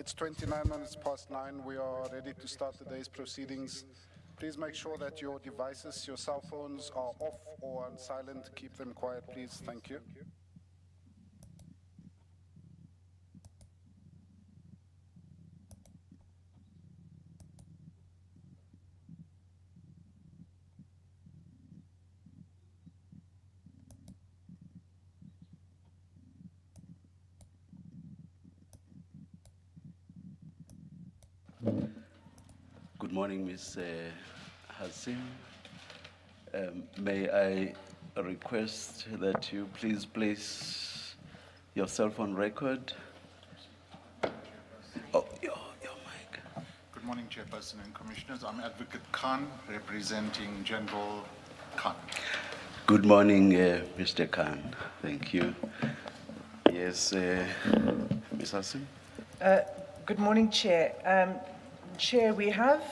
It's 29 minutes past 9. We are ready to start the day's proceedings. Please make sure that your devices, your cell phones are off or on silent. Keep them quiet, please. Thank you. Good morning, Ms. Hassim. May I request that you please place yourself on record? Oh, your mic. Good morning, Chairperson and Commissioners. I'm Advocate Khan, representing General Khan. Good morning, Mr. Khan. Thank you. Yes, Ms. Hassim? Good morning, Chair. Chair, we have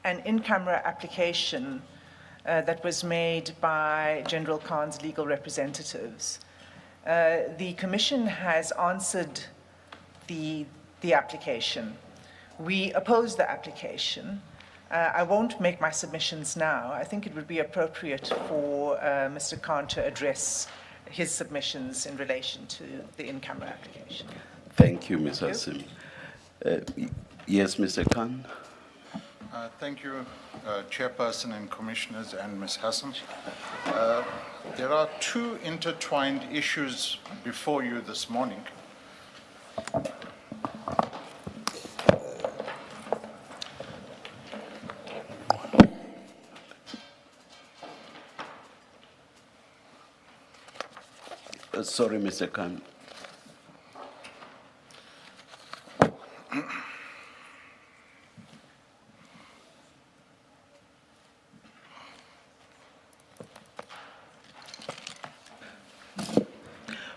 an in-camera application that was made by General Khan's legal representatives. The Commission has answered the application. We oppose the application. I won't make my submissions now. I think it would be appropriate for Mr. Khan to address his submissions in relation to the in-camera application. Thank you, Ms. Hassim. Yes, Mr. Khan? Thank you, Chairperson and Commissioners and Ms. Hassan. There are two intertwined issues before you this morning. Sorry, Mr. Khan.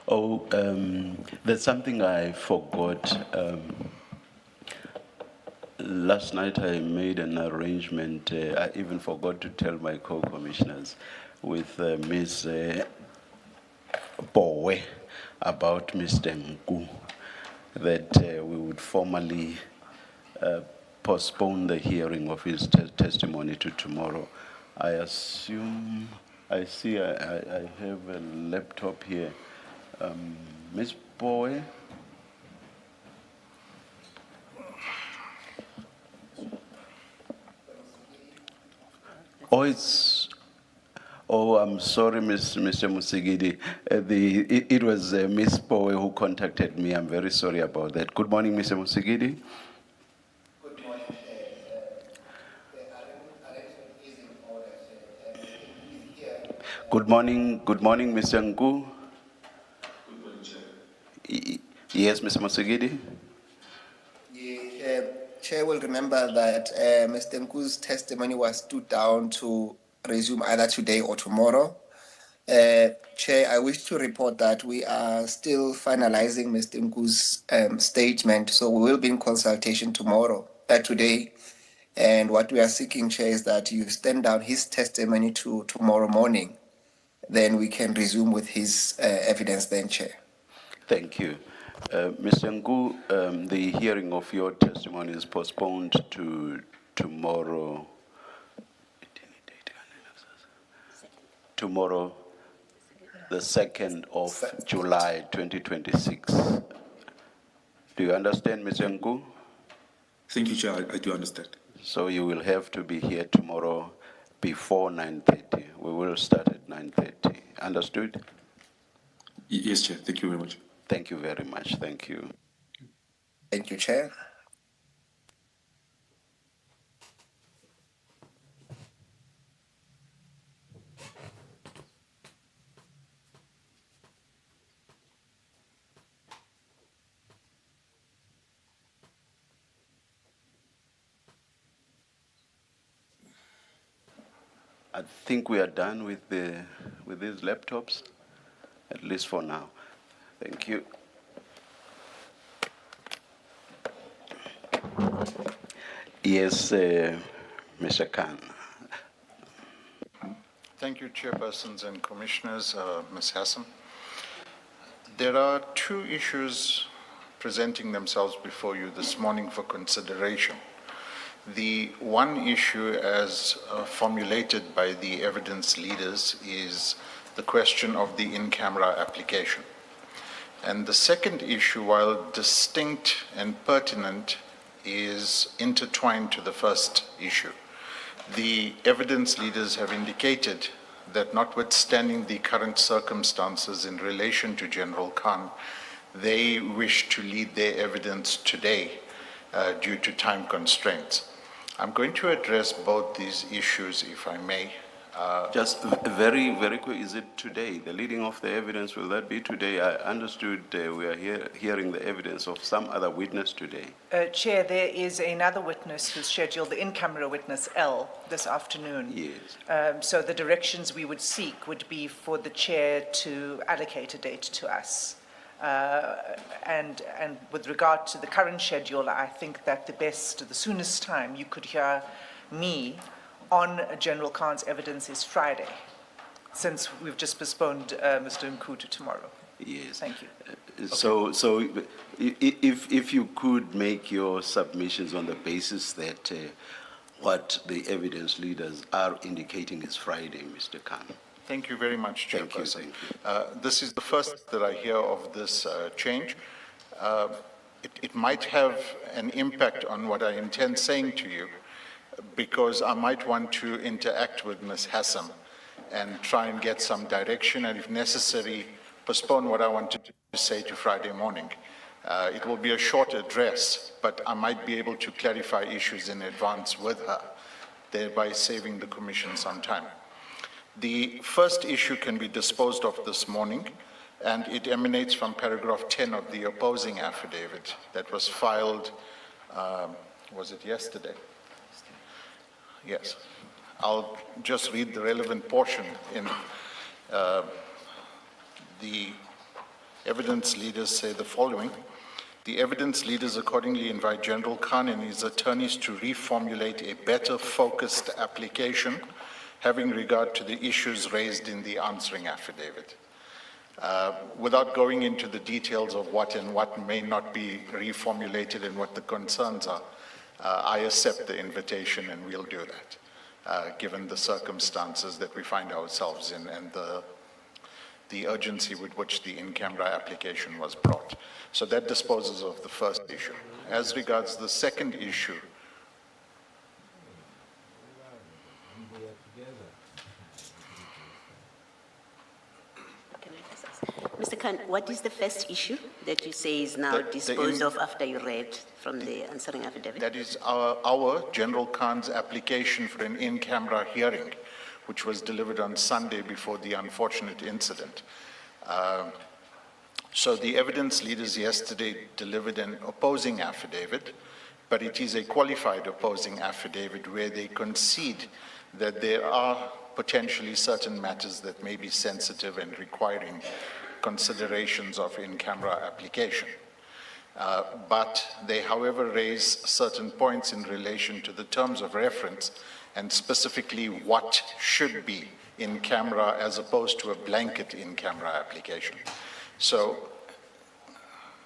Oh, there's something I forgot. Last night I made an arrangement, I even forgot to tell my co-commissioners, with Ms. Bowe about Mr. Nku, that we would formally postpone the hearing of his testimony to tomorrow. I assume, I see I have a laptop here. Ms. Bowe? Oh, I'm sorry, Mr. Musigidi. It was Ms. Bowe who contacted me. I'm very sorry about that. Good morning, Mr. Musigidi. Good morning, Chair. The arrangement is in order, Chair. He's here. Good morning, Mr. Nku. Good morning, Chair. Yes, Mr. Musigidi. Chair will remember that Mr. Nku's testimony was stood down to resume either today or tomorrow. Chair, I wish to report that we are still finalizing Mr. Nku's statement, so we will be in consultation today. And what we are seeking, Chair, is that you stand down his testimony to tomorrow morning. Then we can resume with his evidence then, Chair. Thank you. Mr. Nku, the hearing of your testimony is postponed to tomorrow. Tomorrow, the 2nd of July, 2026. Do you understand, Mr. Nku? Thank you, Chair. I do understand. So you will have to be here tomorrow before 9:30. We will start at 9:30. Understood? Yes, Chair. Thank you very much. Thank you very much. Thank you. Thank you, Chair. I think we are done with these laptops, at least for now. Thank you. Yes, Mr. Khan. Thank you, Chairpersons and Commissioners, Ms. Hassan. There are two issues presenting themselves before you this morning for consideration. The one issue as formulated by the evidence leaders is the question of the in-camera application. And the second issue, while distinct and pertinent, is intertwined to the first issue. The evidence leaders have indicated that notwithstanding the current circumstances in relation to General Khan, they wish to lead their evidence today due to time constraints. I'm going to address both these issues, if I may. Just very, very quick, is it today? The leading of the evidence, will that be today? I understood we are hearing the evidence of some other witness today. Chair, there is another witness who's scheduled, the in-camera witness L, this afternoon. Yes. So the directions we would seek would be for the chair to allocate a date to us. And with regard to the current schedule, I think that the soonest time you could hear me on General Khan's evidence is Friday, since we've just postponed Mr. Nku to tomorrow. Yes. Thank you. So if you could make your submissions on the basis that what the evidence leaders are indicating is Friday, Mr. Khan. Thank you very much, Thank you, Chairperson. thank you. This is the first that I hear of this change. It might have an impact on what I intend saying to you, because I might want to interact with Ms. Hassam and try and get some direction, and if necessary, postpone what I wanted to say to Friday morning. It will be a short address, but I might be able to clarify issues in advance with her, thereby saving the Commission some time. The first issue can be disposed of this morning, and it emanates from paragraph 10 of the opposing affidavit that was filed, was it yesterday? Yes. I'll just read the relevant portion in the evidence leaders say the following. The evidence leaders accordingly invite General Khan and his attorneys to reformulate a better focused application having regard to the issues raised in the answering affidavit. Without going into the details of what and what may not be reformulated and what the concerns are, I accept the invitation and we'll do that, given the circumstances that we find ourselves in and the urgency with which the in-camera application was brought. So that disposes of the first issue. As regards the second issue, Mr. Khan, what is the first issue that you say is now disposed of after you read from the answering affidavit? that is our General Khan's application for an in-camera hearing, which was delivered on Sunday before the unfortunate incident. So the evidence leaders yesterday delivered an opposing affidavit, but it is a qualified opposing affidavit where they concede that there are potentially certain matters that may be sensitive and requiring considerations of in-camera application. But they, however, raise certain points in relation to the terms of reference and specifically what should be in camera as opposed to a blanket in-camera application. So,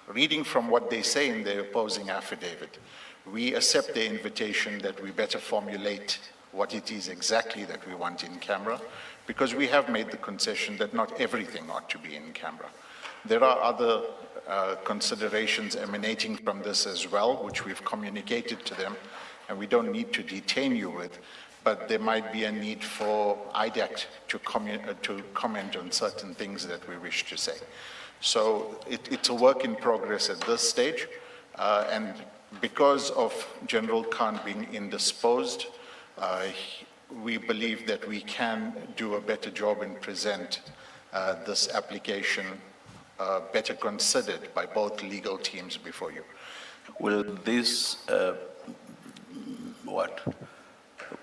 reading from what they say in their opposing affidavit, we accept the invitation that we better formulate what it is exactly that we want in camera, because we have made the concession that not everything ought to be in camera. There are other considerations emanating from this as well, which we've communicated to them, and we don't need to detain you with, but there might be a need for IDAC to comment on certain things that we wish to say. So it's a work in progress at this stage, and because of General Khan being indisposed, we believe that we can do a better job and present this application better considered by both legal teams before you. Will this,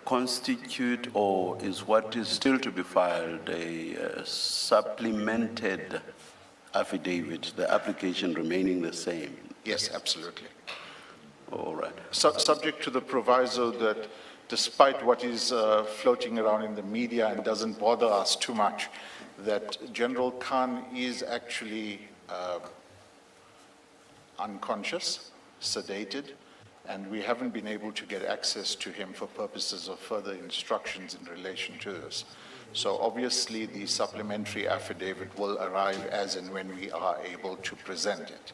constitute or is what is still to be filed a supplemented affidavit, the application remaining the same? Yes, absolutely. All right. Subject to the proviso that despite what is floating around in the media and doesn't bother us too much, that General Khan is actually unconscious, sedated, and we haven't been able to get access to him for purposes of further instructions in relation to this. So obviously, the supplementary affidavit will arrive as and when we are able to present it.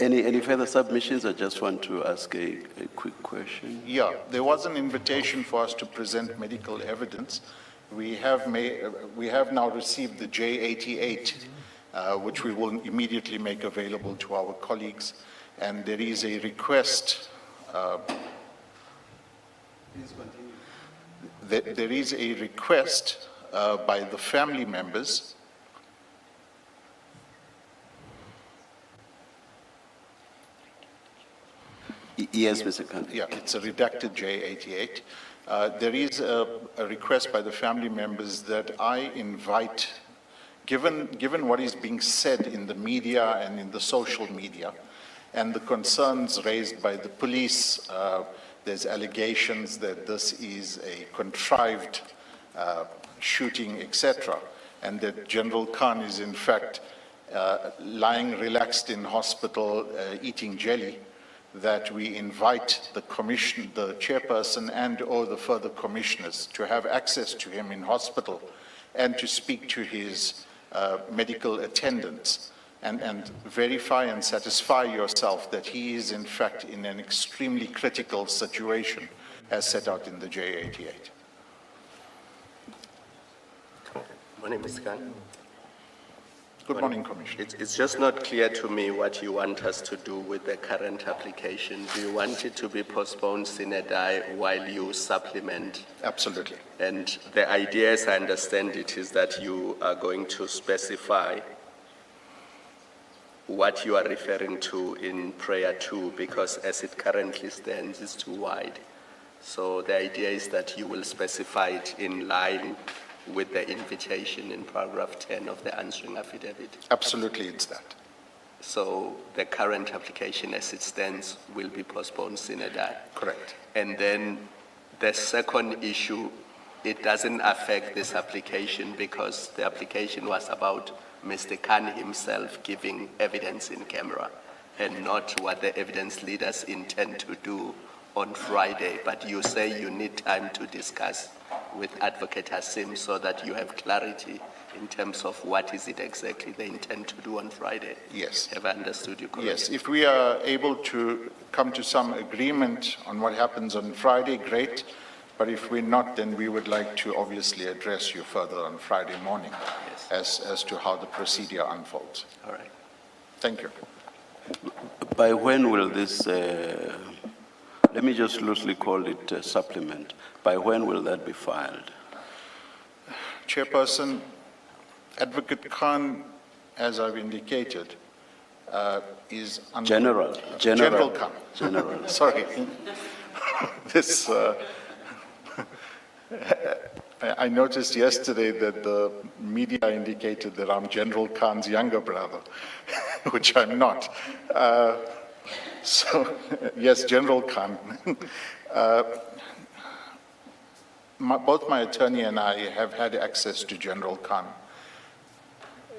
Any further submissions? I just want to ask a quick question. Yeah, there was an invitation for us to present medical evidence. We have now received the J88, which we will immediately make available to our colleagues. And there is a request. There is a request by the family members. Yes, Mr. Khan. Yeah, it's a redacted J88. There is a request by the family members that I invite, given what is being said in the media and in the social media, and the concerns raised by the police, there's allegations that this is a contrived shooting, etc., and that General Khan is in fact lying relaxed in hospital eating jelly, that we invite the commission, the chairperson and or the further commissioners to have access to him in hospital and to speak to his medical attendants and verify and satisfy yourself that he is in fact in an extremely critical situation as set out in the J88. Morning, Mr. Khan. Good morning, Commissioner. It's just not clear to me what you want us to do with the current application. Do you want it to be postponed sine die while you supplement? Absolutely. And the idea, as I understand it, is that you are going to specify what you are referring to in prayer 2, because as it currently stands, it's too wide. So the idea is that you will specify it in line with the invitation in paragraph 10 of the answering affidavit. Absolutely, it's that. So the current application as it stands will be postponed sine die. Correct. And then the second issue, it doesn't affect this application because the application was about Mr. Khan himself giving evidence in camera and not what the evidence leaders intend to do on Friday. But you say you need time to discuss with Advocate Hassim so that you have clarity in terms of what is it exactly they intend to do on Friday. Yes. Have I understood you correctly? Yes, if we are able to come to some agreement on what happens on Friday, great. But if we're not, then we would like to obviously address you further on Friday morning as to how the procedure unfolds. All right. Thank you. By when will this, let me just loosely call it a supplement, by when will that be filed? Chairperson, Advocate Khan, as I've indicated, is... General Khan. General. Sorry. This... I noticed yesterday that the media indicated that I'm General Khan's younger brother, which I'm not. So, yes, General Khan. Both my attorney and I have had access to General Khan.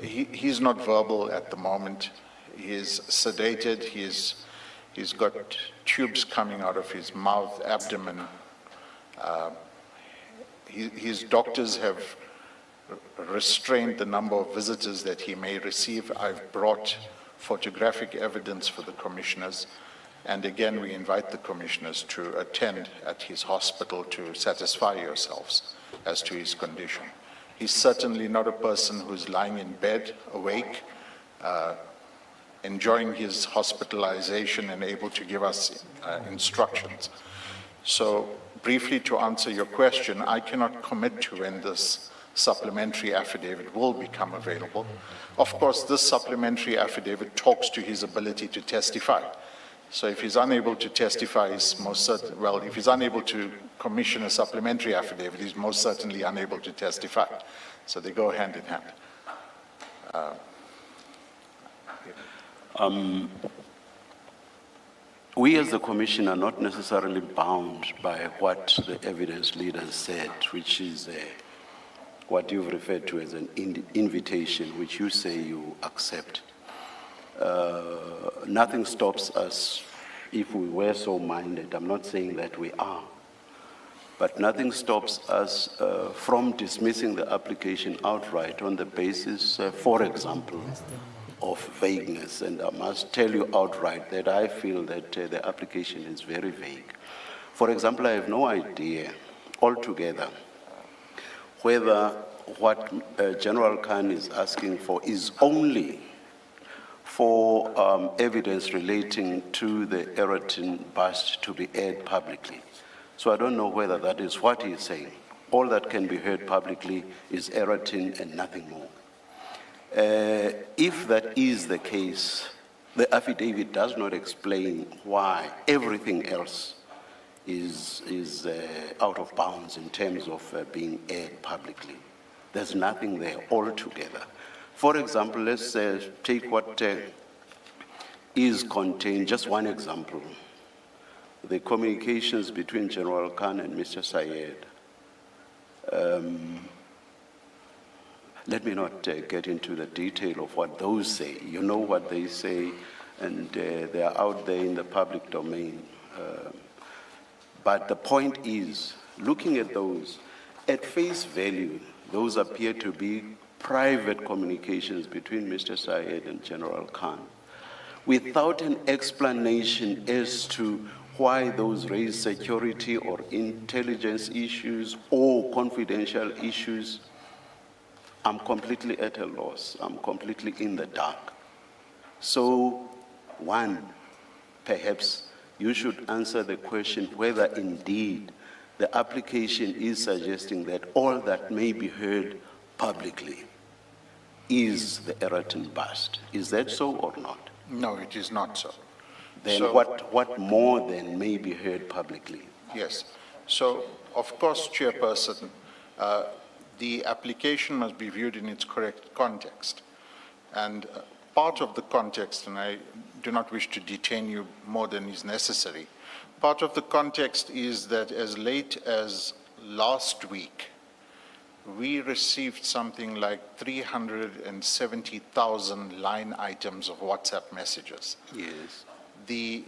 He's not verbal at the moment. He's sedated. He's got tubes coming out of his mouth, abdomen. His doctors have restrained the number of visitors that he may receive. I've brought photographic evidence for the commissioners. And again, we invite the commissioners to attend at his hospital to satisfy yourselves as to his condition. He's certainly not a person who's lying in bed, awake, enjoying his hospitalization and able to give us instructions. So briefly to answer your question, I cannot commit to when this supplementary affidavit will become available. Of course, this supplementary affidavit talks to his ability to testify. So if he's unable to testify, he's most certain, well, if he's unable to commission a supplementary affidavit, he's most certainly unable to testify. So they go hand in hand. We as the Commission are not necessarily bound by what the evidence leaders said, which is what you've referred to as an invitation, which you say you accept. Nothing stops us if we were so minded. I'm not saying that we are, but nothing stops us from dismissing the application outright on the basis, for example, of vagueness. And I must tell you outright that I feel that the application is very vague. For example, I have no idea altogether whether what General Khan is asking for is only for evidence relating to the Aeroton bust to be aired publicly. So I don't know whether that is what he is saying. All that can be heard publicly is Aeroton and nothing more. If that is the case, the affidavit does not explain why everything else is out of bounds in terms of being aired publicly. There's nothing there altogether. For example, let's take what is contained, just one example, the communications between General Khan and Mr. Sayed. Let me not get into the detail of what those say. You know what they say, and they are out there in the public domain. But the point is, looking at those, at face value, those appear to be private communications between Mr. Sayed and General Khan, without an explanation as to why those raise security or intelligence issues or confidential issues. I'm completely at a loss. I'm completely in the dark. So, one, perhaps you should answer the question whether indeed the application is suggesting that all that may be heard publicly is the Aeroton bust. Is that so or not? No, it is not so. Then So- what more than may be heard publicly? Yes. So, of course, Chairperson, the application must be viewed in its correct context. And part of the context, and I do not wish to detain you more than is necessary, part of the context is that as late as last week, we received something like 370,000 line items of WhatsApp messages. Yes. The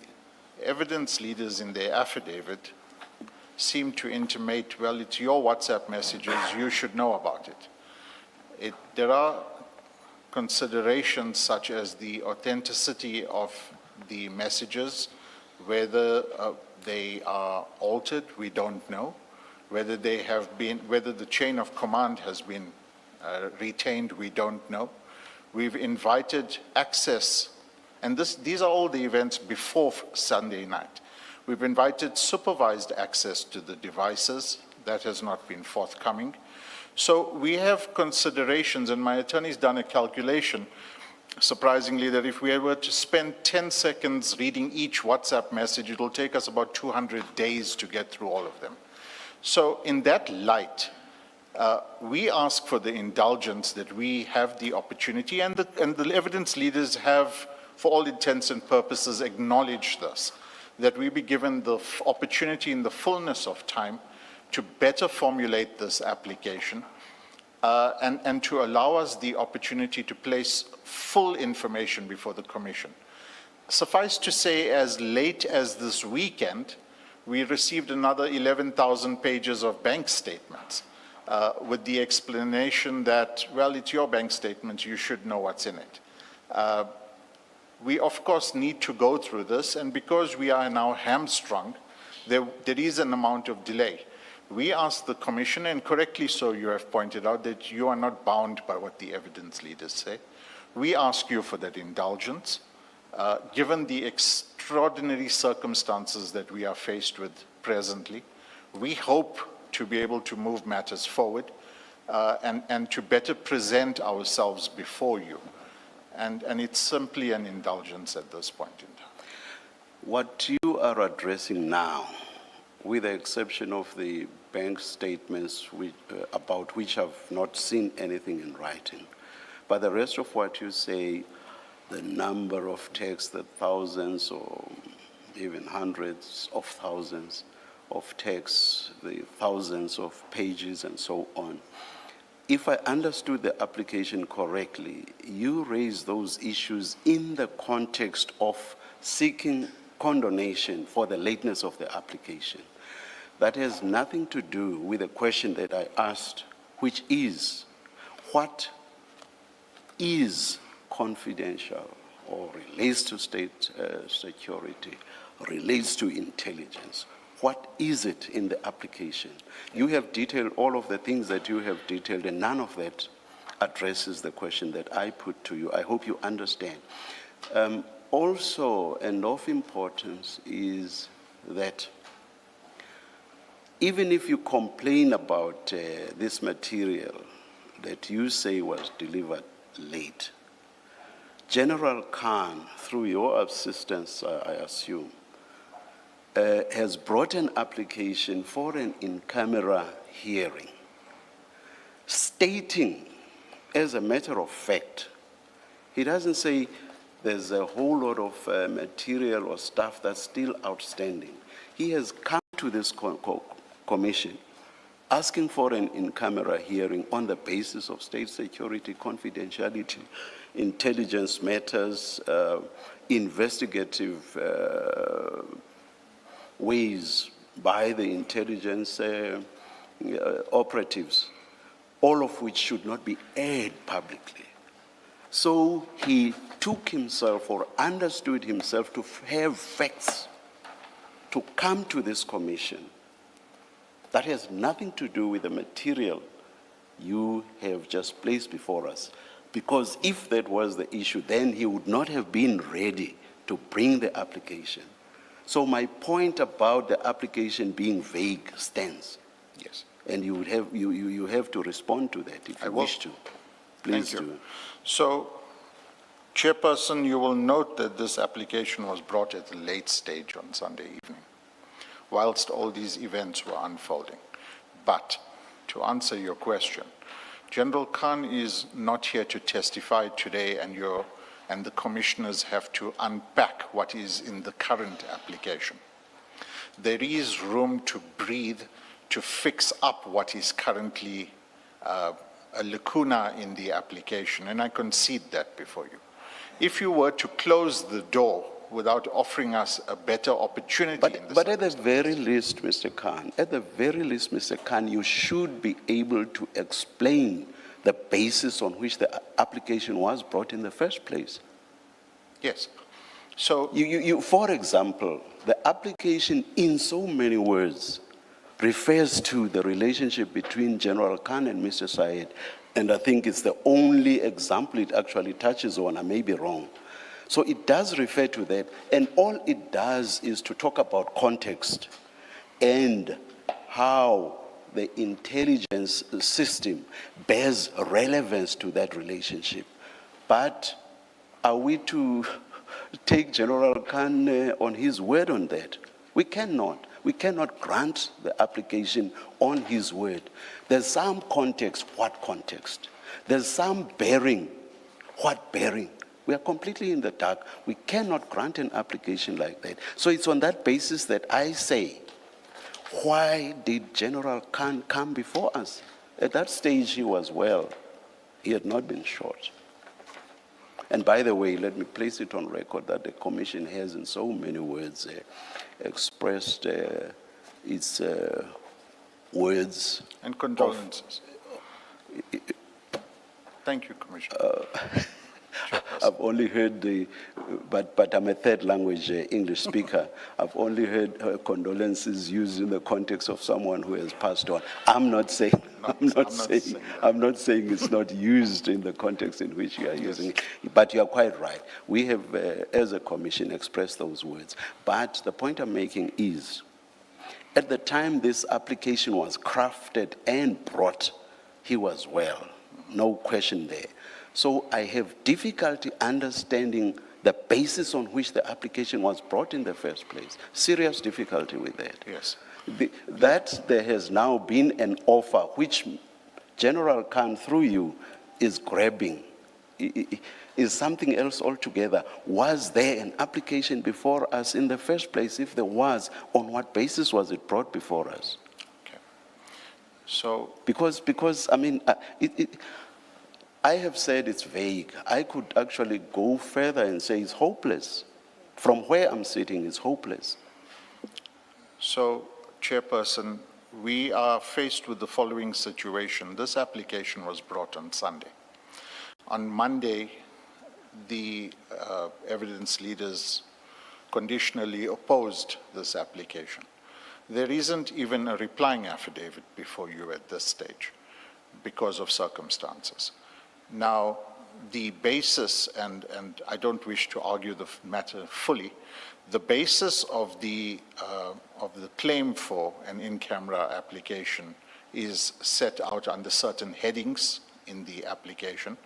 evidence leaders in their affidavit seem to intimate, well, it's your WhatsApp messages, you should know about it. There are considerations such as the authenticity of the messages, whether they are altered, we don't know, whether they have been, whether the chain of command has been retained, we don't know. We've invited access, and these are all the events before Sunday night. We've invited supervised access to the devices. That has not been forthcoming. So we have considerations, and my attorney's done a calculation, surprisingly, that if we were to spend 10 seconds reading each WhatsApp message, it'll take us about 200 days to get through all of them. So in that light, we ask for the indulgence that we have the opportunity, and the evidence leaders have, for all intents and purposes, acknowledged this, that we be given the opportunity in the fullness of time to better formulate this application and to allow us the opportunity to place full information before the Commission. Suffice to say, as late as this weekend, we received another 11,000 pages of bank statements with the explanation that, well, it's your bank statement, you should know what's in it. We, of course, need to go through this, and because we are now hamstrung, there is an amount of delay. We asked the Commission, and correctly so you have pointed out, that you are not bound by what the evidence leaders say. We ask you for that indulgence, given the extraordinary circumstances that we are faced with presently. We hope to be able to move matters forward and to better present ourselves before you. And it's simply an indulgence at this point in time. What you are addressing now, with the exception of the bank statements about which I've not seen anything in writing, but the rest of what you say, the number of texts, the thousands or even hundreds of thousands of texts, the thousands of pages and so on, if I understood the application correctly, you raised those issues in the context of seeking condonation for the lateness of the application. That has nothing to do with the question that I asked, which is, what is confidential or relates to state security, relates to intelligence? What is it in the application? You have detailed all of the things that you have detailed, and none of that addresses the question that I put to you. I hope you understand. Also, and of importance is that even if you complain about this material that you say was delivered late, General Khan, through your assistance, I assume, has brought an application for an in-camera hearing, stating, as a matter of fact, he doesn't say there's a whole lot of material or stuff that's still outstanding. He has come to this commission asking for an in-camera hearing on the basis of state security, confidentiality, intelligence matters, investigative ways by the intelligence operatives, all of which should not be aired publicly. So he took himself or understood himself to have facts to come to this commission. That has nothing to do with the material you have just placed before us. Because if that was the issue, then he would not have been ready to bring the application. So my point about the application being vague stands. Yes. And you would have you have to respond to that if you wish to. Please Thank you. do. So, Chairperson, you will note that this application was brought at a late stage on Sunday evening, whilst all these events were unfolding. But to answer your question, General Khan is not here to testify today, and the commissioners have to unpack what is in the current application. There is room to breathe, to fix up what is currently a lacuna in the application, and I concede that before you. If you were to close the door without offering us a better opportunity in this. But at the very least, Mr. Khan, you should be able to explain the basis on which the application was brought in the first place. Yes. So, for example, the application in so many words refers to the relationship between General Khan and Mr. Syed, and I think it's the only example it actually touches on. I may be wrong. So it does refer to that, and all it does is to talk about context and how the intelligence system bears relevance to that relationship. But are we to take General Khan on his word on that? We cannot. We cannot grant the application on his word. There's some context. What context? There's some bearing. What bearing? We are completely in the dark. We cannot grant an application like that. So it's on that basis that I say, why did General Khan come before us? At that stage, he was well. He had not been shot. And by the way, let me place it on record that the Commission has in so many words expressed its words. And condolences. Thank you, Commissioner. I've only heard but I'm a third language English speaker. I've only heard condolences used in the context of someone who has passed on. I'm not saying it's not used in the context in which you are using it. But you are quite right. We have, as a commission, expressed those words. But the point I'm making is, at the time this application was crafted and brought, he was well. No question there. So I have difficulty understanding the basis on which the application was brought in the first place. Serious difficulty with that. Yes. That there has now been an offer which General Khan, through you, is grabbing, is something else altogether. Was there an application before us in the first place? If there was, on what basis was it brought before us? Okay. So, Because I mean, I have said it's vague. I could actually go further and say it's hopeless. From where I'm sitting, it's hopeless. so, Chairperson, we are faced with the following situation. This application was brought on Sunday. On Monday, the evidence leaders conditionally opposed this application. There isn't even a replying affidavit before you at this stage because of circumstances. Now, the basis, and I don't wish to argue the matter fully, the basis of the claim for an in-camera application is set out under certain headings in the application.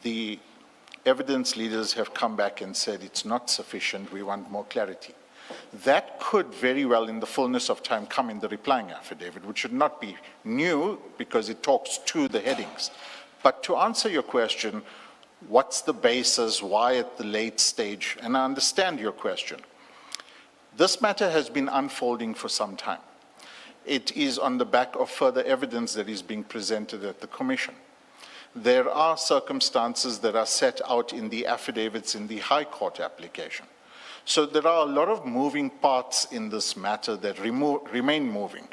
The evidence leaders have come back and said it's not sufficient, we want more clarity. That could very well, in the fullness of time, come in the replying affidavit, which should not be new because it talks to the headings. But to answer your question, what's the basis, why at the late stage? And I understand your question. This matter has been unfolding for some time. It is on the back of further evidence that is being presented at the Commission. There are circumstances that are set out in the affidavits in the High Court application. So there are a lot of moving parts in this matter that remain moving.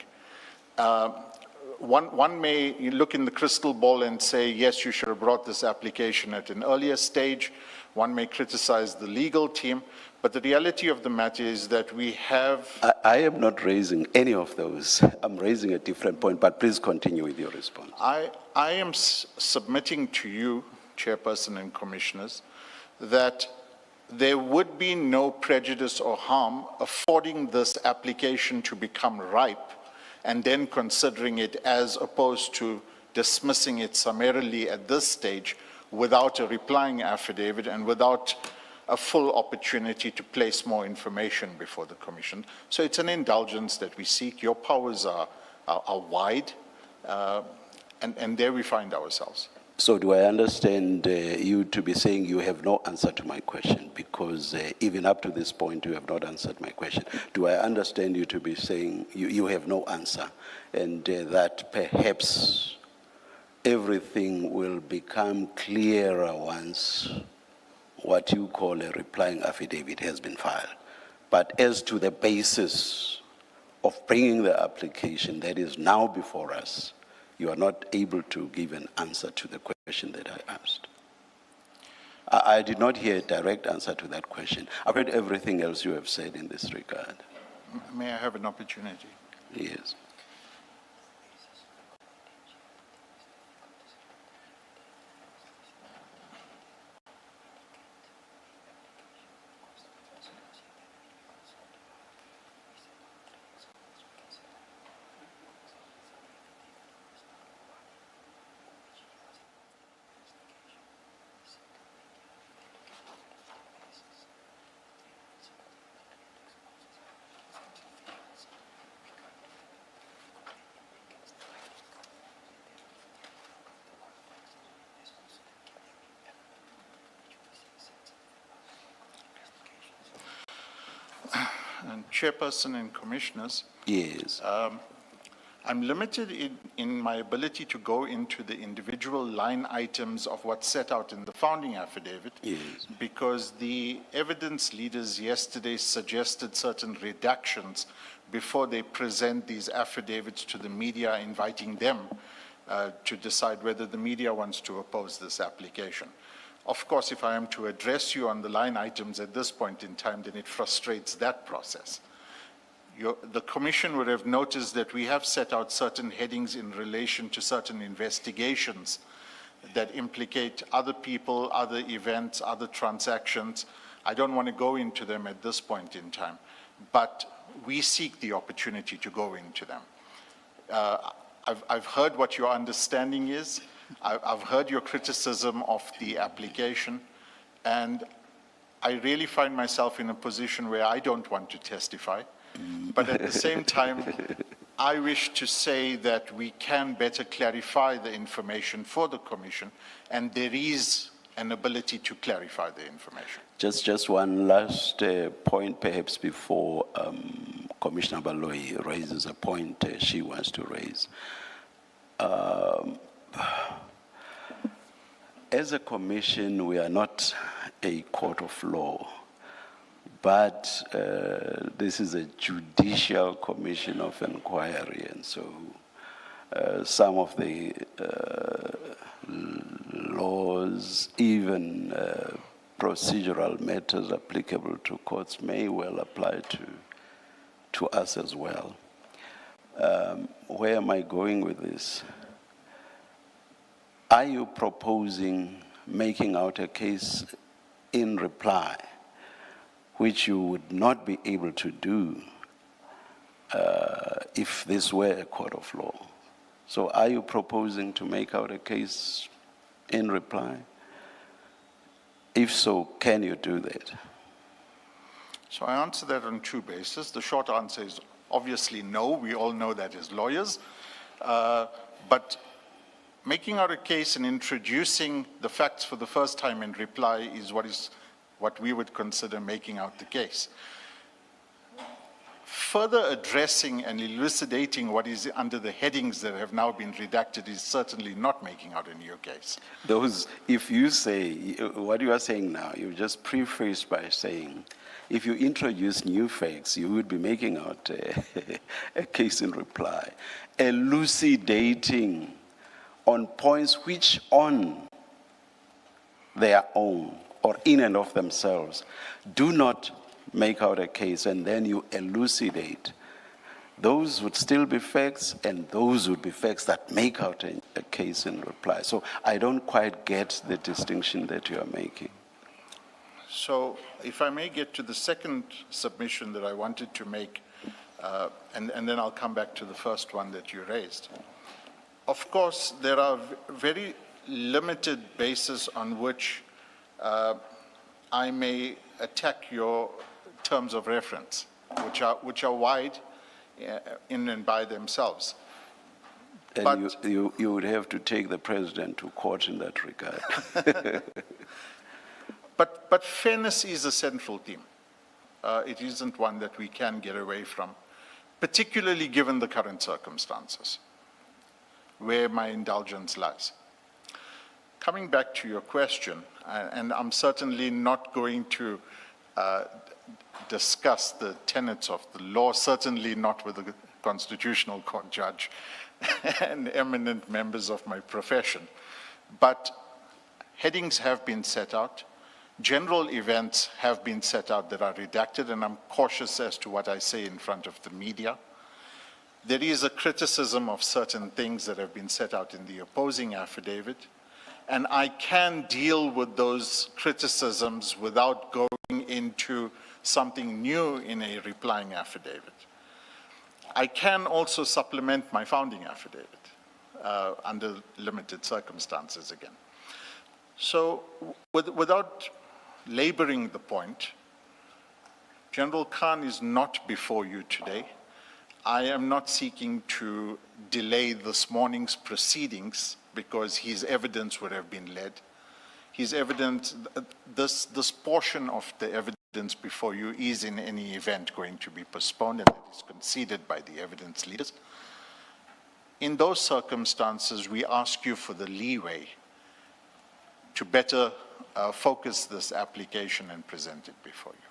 One may look in the crystal ball and say, yes, you should have brought this application at an earlier stage. One may criticize the legal team, but the reality of the matter is that we have... I am not raising any of those. I'm raising a different point, but please continue with your response. I am submitting to you, Chairperson and Commissioners, that there would be no prejudice or harm affording this application to become ripe and then considering it as opposed to dismissing it summarily at this stage without a replying affidavit and without a full opportunity to place more information before the Commission. So it's an indulgence that we seek. Your powers are wide, and there we find ourselves. So do I understand you to be saying you have no answer to my question? Because even up to this point, you have not answered my question. Do I understand you to be saying you have no answer and that perhaps everything will become clearer once what you call a replying affidavit has been filed? But as to the basis of bringing the application that is now before us, you are not able to give an answer to the question that I asked. I did not hear a direct answer to that question. I've heard everything else you have said in this regard. May I have an opportunity? Yes. And Chairperson and Commissioners, Yes. I'm limited in my ability to go into the individual line items of what's set out in the founding affidavit, Yes. because the evidence leaders yesterday suggested certain reductions before they present these affidavits to the media, inviting them to decide whether the media wants to oppose this application. Of course, if I am to address you on the line items at this point in time, then it frustrates that process. The Commission would have noticed that we have set out certain headings in relation to certain investigations that implicate other people, other events, other transactions. I don't want to go into them at this point in time, but we seek the opportunity to go into them. I've heard what your understanding is. I've heard your criticism of the application, and I really find myself in a position where I don't want to testify. But at the same time, I wish to say that we can better clarify the information for the Commission, and there is an ability to clarify the information. Just one last point, perhaps, before Commissioner Baloyi raises a point she wants to raise. As a commission, we are not a court of law, but this is a judicial commission of inquiry, and so some of the laws, even procedural matters applicable to courts may well apply to us as well. Where am I going with this? Are you proposing making out a case in reply, which you would not be able to do if this were a court of law? So are you proposing to make out a case in reply? If so, can you do that? So I answer that on two bases. The short answer is obviously no. We all know that as lawyers. But making out a case and introducing the facts for the first time in reply is what we would consider making out the case. Further addressing and elucidating what is under the headings that have now been redacted is certainly not making out a new case. Those, if you say, what you are saying now, you just prefaced by saying, if you introduce new facts, you would be making out a case in reply, elucidating on points which on their own or in and of themselves do not make out a case, and then you elucidate. Those would still be facts, and those would be facts that make out a case in reply. So I don't quite get the distinction that you are making. So if I may get to the second submission that I wanted to make, and then I'll come back to the first one that you raised. Of course, there are very limited bases on which I may attack your terms of reference, which are wide in and by themselves. And but you would have to take the president to court in that regard. But fairness is a central theme. It isn't one that we can get away from, particularly given the current circumstances, where my indulgence lies. Coming back to your question, and I'm certainly not going to discuss the tenets of the law, certainly not with a constitutional court judge and eminent members of my profession, but headings have been set out. General events have been set out that are redacted, and I'm cautious as to what I say in front of the media. There is a criticism of certain things that have been set out in the opposing affidavit, and I can deal with those criticisms without going into something new in a replying affidavit. I can also supplement my founding affidavit under limited circumstances again. So without laboring the point, General Khan is not before you today. I am not seeking to delay this morning's proceedings because his evidence would have been led. His evidence, this portion of the evidence before you is in any event going to be postponed, and that is conceded by the evidence leaders. In those circumstances, we ask you for the leeway to better focus this application and present it before you.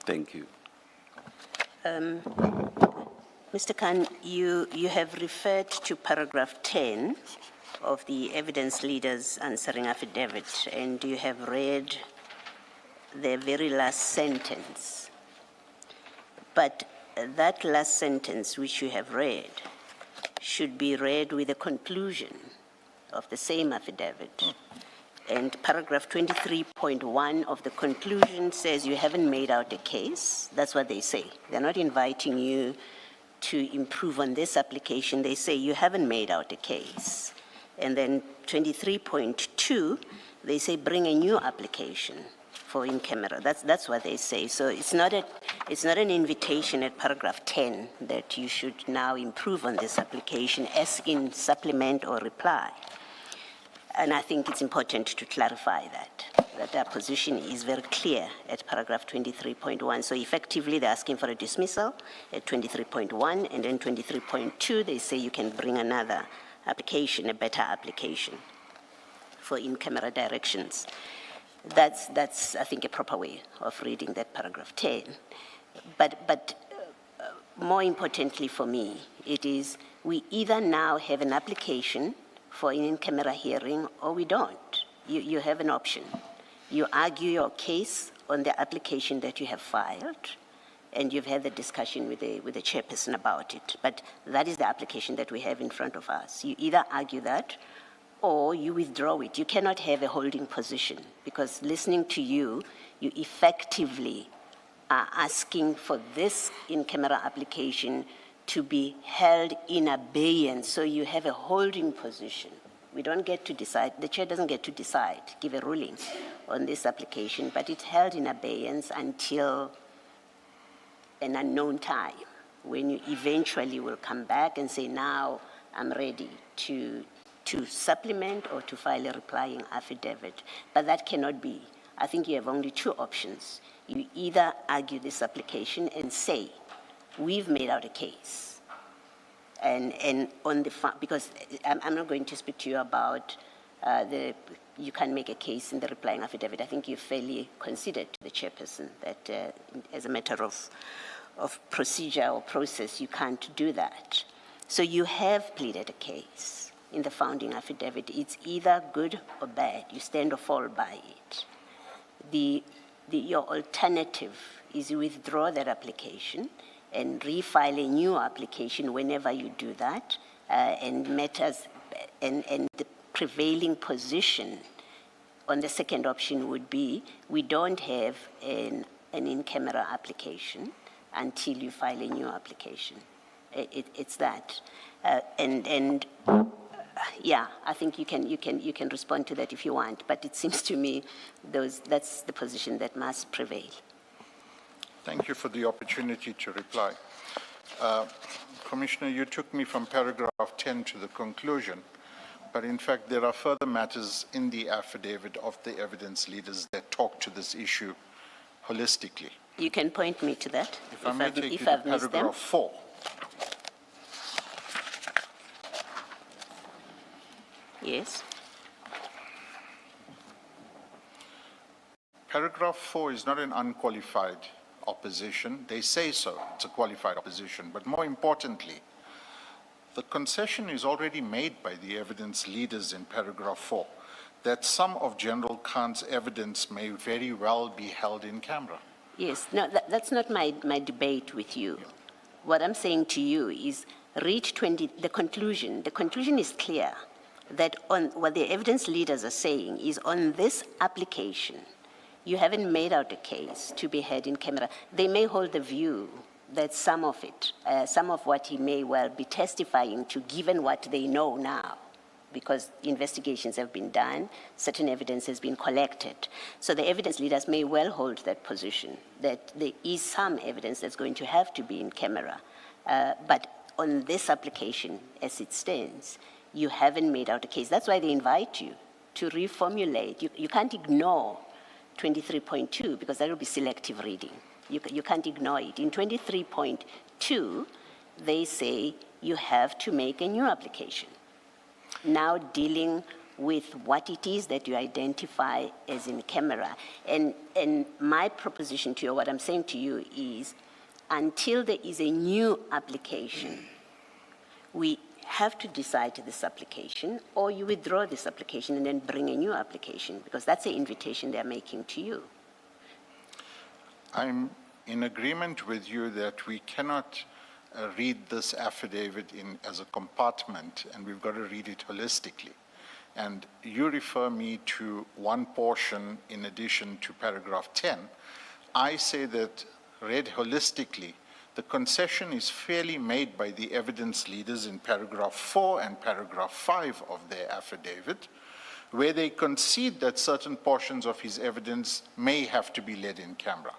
Thank you. Mr. Khan, you have referred to paragraph 10 of the evidence leader's answering affidavit, and you have read the very last sentence. But that last sentence which you have read should be read with the conclusion of the same affidavit. And paragraph 23.1 of the conclusion says you haven't made out a case. That's what they say. They're not inviting you to improve on this application. They say you haven't made out a case. And then 23.2, they say bring a new application for in camera. That's what they say. So it's not an invitation at paragraph 10 that you should now improve on this application as in supplement or reply. And I think it's important to clarify that. that their position is very clear at paragraph 23.1. So effectively, they're asking for a dismissal at 23.1, and then 23.2, they say you can bring another application, a better application for in-camera directions. That's I think, a proper way of reading that paragraph 10. But more importantly for me, it is we either now have an application for an in-camera hearing or we don't. You have an option. You argue your case on the application that you have filed, and you've had the discussion with the chairperson about it. But that is the application that we have in front of us. You either argue that or you withdraw it. You cannot have a holding position, because listening to you, you effectively are asking for this in-camera application to be held in abeyance, so you have a holding position. We don't get to decide, the chair doesn't get to decide, give a ruling on this application, but it's held in abeyance until an unknown time, when you eventually will come back and say, now I'm ready to supplement or to file a replying affidavit. But that cannot be. I think you have only two options. You either argue this application and say, we've made out a case. And on the, because I'm not going to speak to you about you can make a case in the replying affidavit. I think you fairly conceded to the chairperson that as a matter of procedure or process, you can't do that. So you have pleaded a case in the founding affidavit. It's either good or bad. You stand or fall by it. Your alternative is you withdraw that application and refile a new application whenever you do that, and matters, and the prevailing position on the second option would be, we don't have an in-camera application until you file a new application. It's that, yeah, I think you can respond to that if you want, but it seems to me that's the position that must prevail. Thank you for the opportunity to reply. Commissioner, you took me from paragraph 10 to the conclusion, but in fact there are further matters in the affidavit of the evidence leaders that talk to this issue holistically. You can point me to that if I've missed them. Paragraph 4. Yes. Paragraph 4 is not an unqualified opposition. They say so, it's a qualified opposition, but more importantly, the concession is already made by the evidence leaders in paragraph 4 that some of General Khan's evidence may very well be held in camera. Yes, no, that's not my debate with you. Yeah. What I'm saying to you is read the conclusion. The conclusion is clear that on what the evidence leaders are saying is on this application, you haven't made out a case to be heard in camera. They may hold the view that some of it, some of what he may well be testifying to, given what they know now, because investigations have been done, certain evidence has been collected. So the evidence leaders may well hold that position, that there is some evidence that's going to have to be in camera. But on this application, as it stands, you haven't made out a case. That's why they invite you to reformulate. You can't ignore 23.2, because that will be selective reading. You can't ignore it. In 23.2, they say you have to make a new application, now dealing with what it is that you identify as in camera. And my proposition to you, what I'm saying to you is, until there is a new application, we have to decide this application, or you withdraw this application and then bring a new application, because that's the invitation they're making to you. I'm in agreement with you that we cannot read this affidavit as a compartment, and we've got to read it holistically. And you refer me to one portion in addition to paragraph 10. I say that read holistically, the concession is fairly made by the evidence leaders in paragraph 4 and paragraph 5 of their affidavit, where they concede that certain portions of his evidence may have to be led in camera.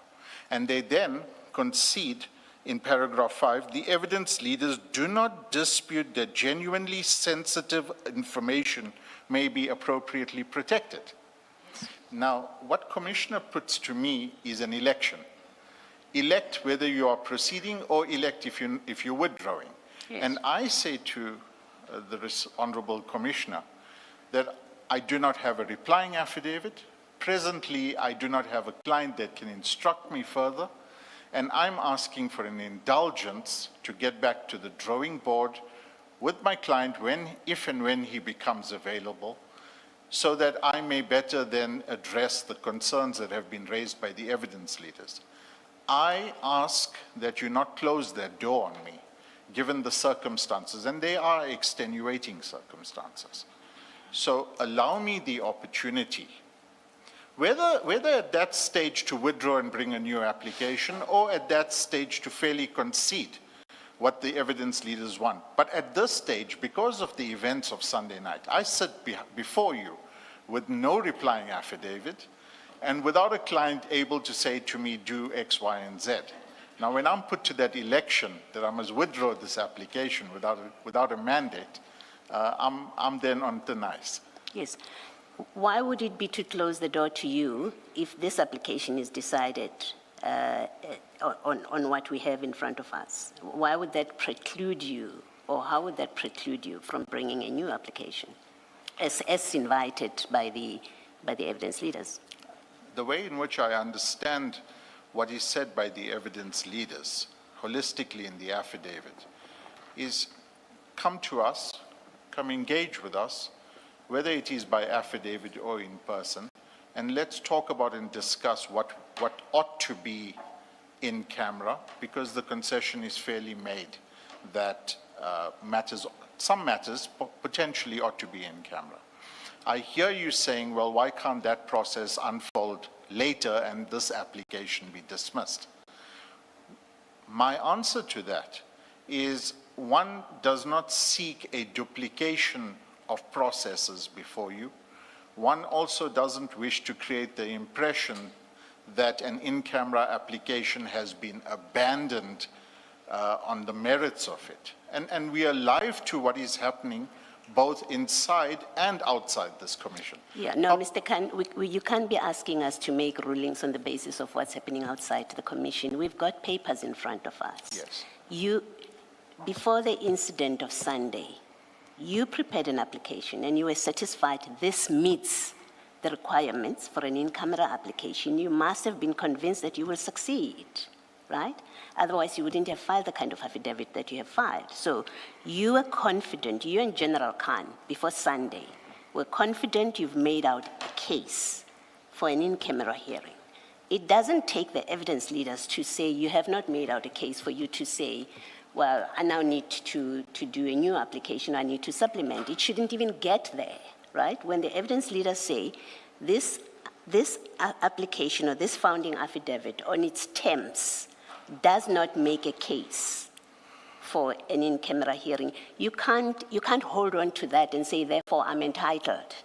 And they then concede in paragraph 5, the evidence leaders do not dispute that genuinely sensitive information may be appropriately protected. Now, what Commissioner puts to me is an election. Elect whether you are proceeding or elect if you're withdrawing. Yes. And I say to the Honorable Commissioner that I do not have a replying affidavit. Presently, I do not have a client that can instruct me further. And I'm asking for an indulgence to get back to the drawing board with my client if and when he becomes available, so that I may better then address the concerns that have been raised by the evidence leaders. I ask that you not close that door on me, given the circumstances, and they are extenuating circumstances. So allow me the opportunity, whether at that stage to withdraw and bring a new application, or at that stage to fairly concede what the evidence leaders want. But at this stage, because of the events of Sunday night, I sit before you with no replying affidavit and without a client able to say to me, do X, Y, and Z. Now, when I'm put to that election that I must withdraw this application without a mandate, I'm then on thin ice. Yes. Why would it be to close the door to you if this application is decided on what we have in front of us? Why would that preclude you, or how would that preclude you from bringing a new application as invited by the evidence leaders? The way in which I understand what is said by the evidence leaders, holistically in the affidavit, is come to us, come engage with us, whether it is by affidavit or in person, and let's talk about and discuss what ought to be in camera, because the concession is fairly made that some matters potentially ought to be in camera. I hear you saying, well, why can't that process unfold later and this application be dismissed? My answer to that is one does not seek a duplication of processes before you. One also doesn't wish to create the impression that an in-camera application has been abandoned on the merits of it. And we are live to what is happening both inside and outside this commission. Yeah, no, Mr. Khan, you can't be asking us to make rulings on the basis of what's happening outside the commission. We've got papers in front of us. Yes. Before the incident of Sunday, you prepared an application and you were satisfied this meets the requirements for an in-camera application. You must have been convinced that you will succeed, right? Otherwise, you wouldn't have filed the kind of affidavit that you have filed. So you were confident, you and General Khan, before Sunday, were confident you've made out a case for an in-camera hearing. It doesn't take the evidence leaders to say you have not made out a case for you to say, well, I now need to do a new application, I need to supplement. It shouldn't even get there, right? When the evidence leaders say this application or this founding affidavit on its terms does not make a case for an in-camera hearing, you can't hold on to that and say, therefore, I'm entitled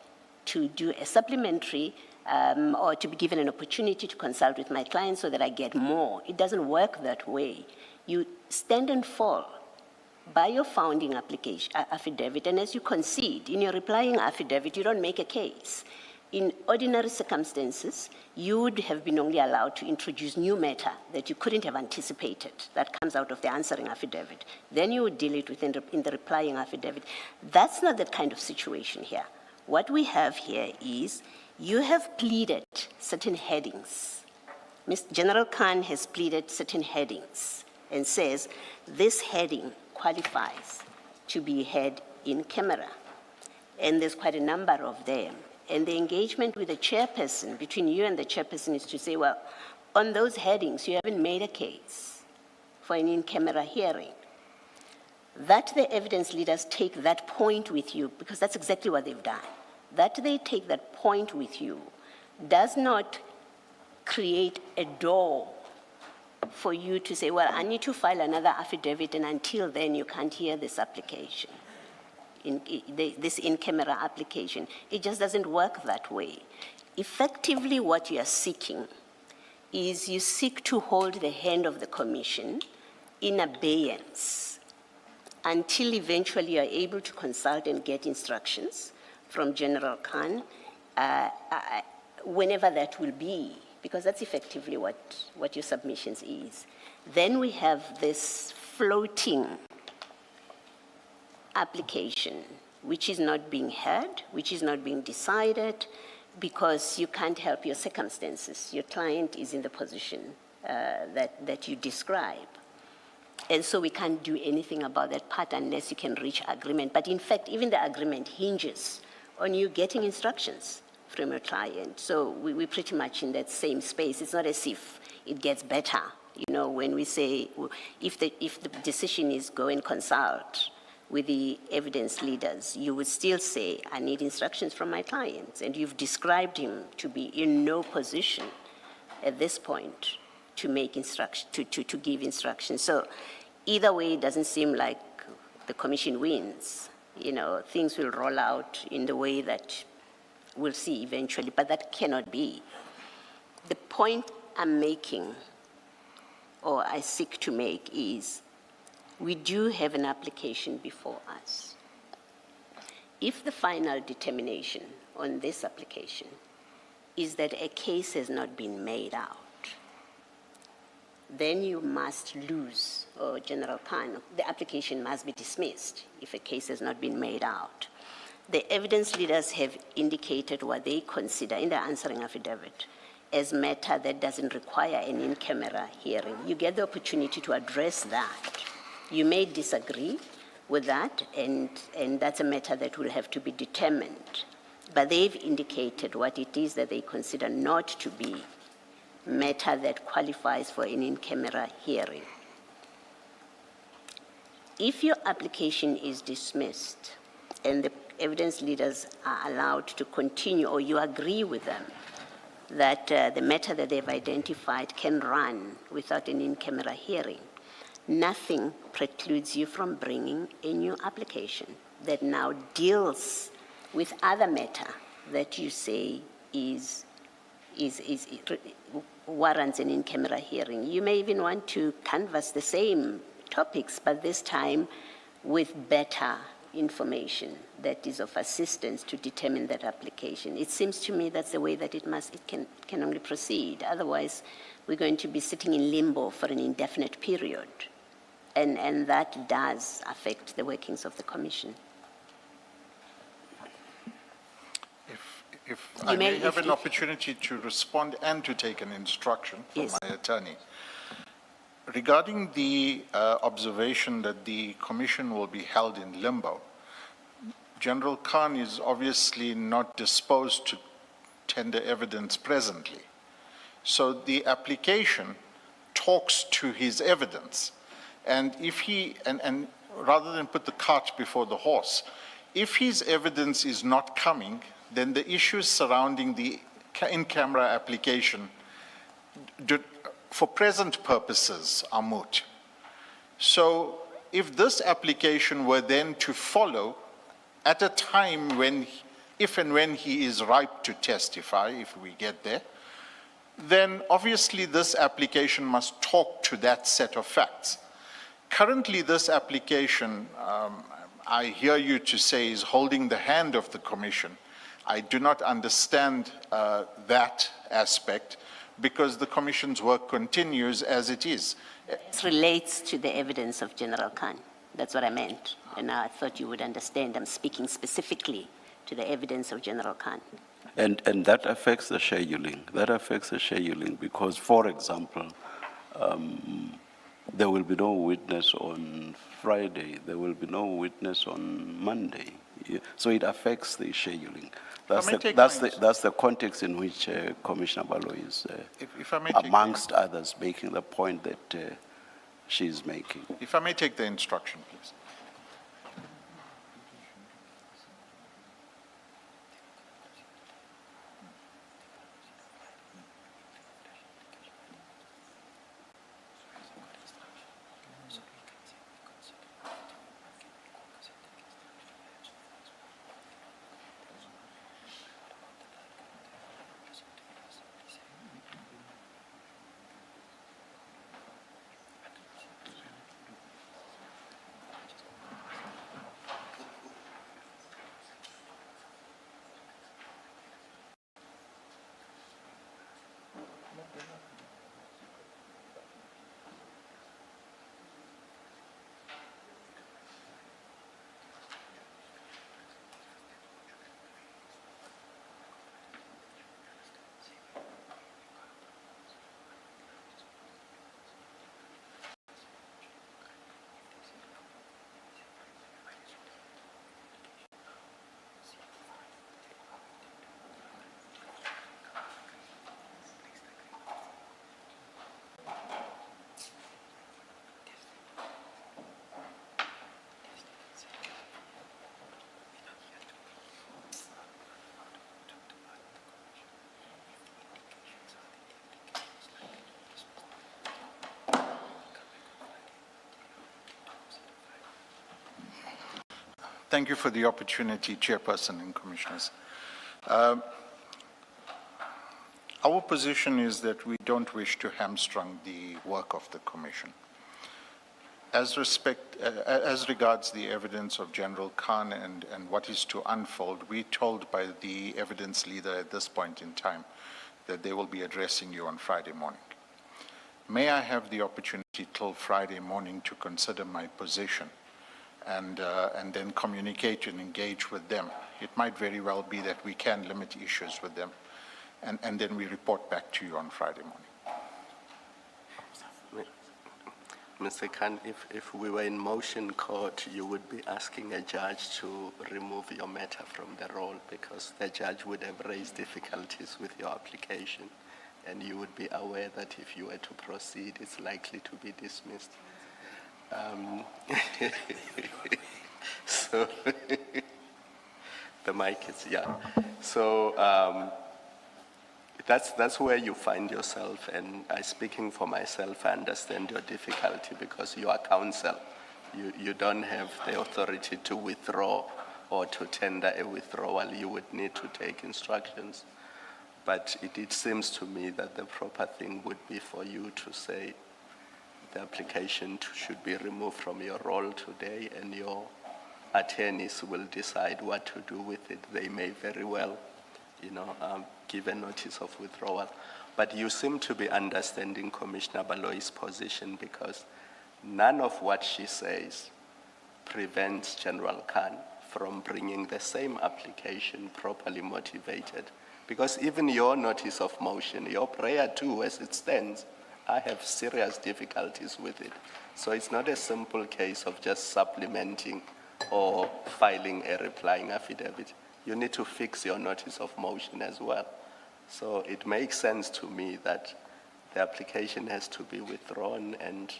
to do a supplementary or to be given an opportunity to consult with my client so that I get more. It doesn't work that way. You stand and fall by your founding affidavit, and as you concede in your replying affidavit, you don't make a case. In ordinary circumstances, you would have been only allowed to introduce new matter that you couldn't have anticipated that comes out of the answering affidavit. Then you would deal it in the replying affidavit. That's not that kind of situation here. What we have here is you have pleaded certain headings. General Khan has pleaded certain headings and says this heading qualifies to be heard in camera. And there's quite a number of them. And the engagement with the chairperson, between you and the chairperson, is to say, well, on those headings, you haven't made a case for an in-camera hearing. That the evidence leaders take that point with you, because that's exactly what they've done. That they take that point with you does not create a door for you to say, well, I need to file another affidavit, and until then, you can't hear this application. This in-camera application. It just doesn't work that way. Effectively, what you are seeking is you seek to hold the hand of the commission in abeyance until eventually you are able to consult and get instructions from General Khan, whenever that will be, because that's effectively what your submissions is. Then we have this floating application, which is not being heard, which is not being decided, because you can't help your circumstances. Your client is in the position that you describe. And so we can't do anything about that part unless you can reach agreement. But in fact, even the agreement hinges on you getting instructions from your client. So we're pretty much in that same space. It's not as if it gets better. You know, when we say, if the decision is go and consult with the evidence leaders, you would still say, I need instructions from my clients. And you've described him to be in no position at this point to make instruction, to give instructions. So either way, it doesn't seem like the commission wins. You know, things will roll out in the way that we'll see eventually, but that cannot be. The point I'm making, or I seek to make, is we do have an application before us. If the final determination on this application is that a case has not been made out, then you must lose, or General Khan, the application must be dismissed if a case has not been made out. The evidence leaders have indicated what they consider in the answering affidavit as matter that doesn't require an in-camera hearing. You get the opportunity to address that. You may disagree with that, and that's a matter that will have to be determined. But they've indicated what it is that they consider not to be matter that qualifies for an in-camera hearing. If your application is dismissed and the evidence leaders are allowed to continue, or you agree with them that the matter that they've identified can run without an in-camera hearing, nothing precludes you from bringing a new application that now deals with other matter that you say warrants an in-camera hearing. You may even want to canvass the same topics, but this time with better information that is of assistance to determine that application. It seems to me that's the way that it can only proceed. Otherwise, we're going to be sitting in limbo for an indefinite period. And that does affect the workings of the Commission. If I may have an opportunity to respond and to take an instruction from Yes. my attorney. Regarding the observation that the Commission will be held in limbo, General Khan is obviously not disposed to tender evidence presently. So the application talks to his evidence. And if he, and rather than put the cart before the horse, if his evidence is not coming, then the issues surrounding the in-camera application for present purposes are moot. So if this application were then to follow at a time when, if and when he is ripe to testify, if we get there, then obviously this application must talk to that set of facts. Currently, this application, I hear you to say, is holding the hand of the Commission. I do not understand that aspect because the Commission's work continues as it is. It relates to the evidence of General Khan. That's what I meant. And I thought you would understand. I'm speaking specifically to the evidence of General Khan. And that affects the scheduling. That affects the scheduling because, for example, there will be no witness on Friday. There will be no witness on Monday. So it affects the scheduling. That's the context in which Commissioner Balo is, amongst others, making the point that she's making. If I may take the instruction, please. Thank you for the opportunity, Chairperson and Commissioners. Our position is that we don't wish to hamstring the work of the Commission. As regards the evidence of General Khan and what is to unfold, we're told by the evidence leader at this point in time that they will be addressing you on Friday morning. May I have the opportunity till Friday morning to consider my position and then communicate and engage with them? It might very well be that we can limit issues with them, and then we report back to you on Friday morning. Mr. Khan, if we were in motion court, you would be asking a judge to remove your matter from the roll because the judge would have raised difficulties with your application, and you would be aware that if you were to proceed, it's likely to be dismissed. So, the mic is, yeah. So, that's where you find yourself, and speaking for myself, I understand your difficulty because you are counsel. You don't have the authority to withdraw or to tender a withdrawal. You would need to take instructions. But it seems to me that the proper thing would be for you to say the application should be removed from your roll today, and your attorneys will decide what to do with it. They may very well, give a notice of withdrawal. But you seem to be understanding Commissioner Baloyi's position because none of what she says prevents General Khan from bringing the same application properly motivated. Because even your notice of motion, your prayer too, as it stands, I have serious difficulties with it. So it's not a simple case of just supplementing or filing a replying affidavit. You need to fix your notice of motion as well. So it makes sense to me that the application has to be withdrawn, and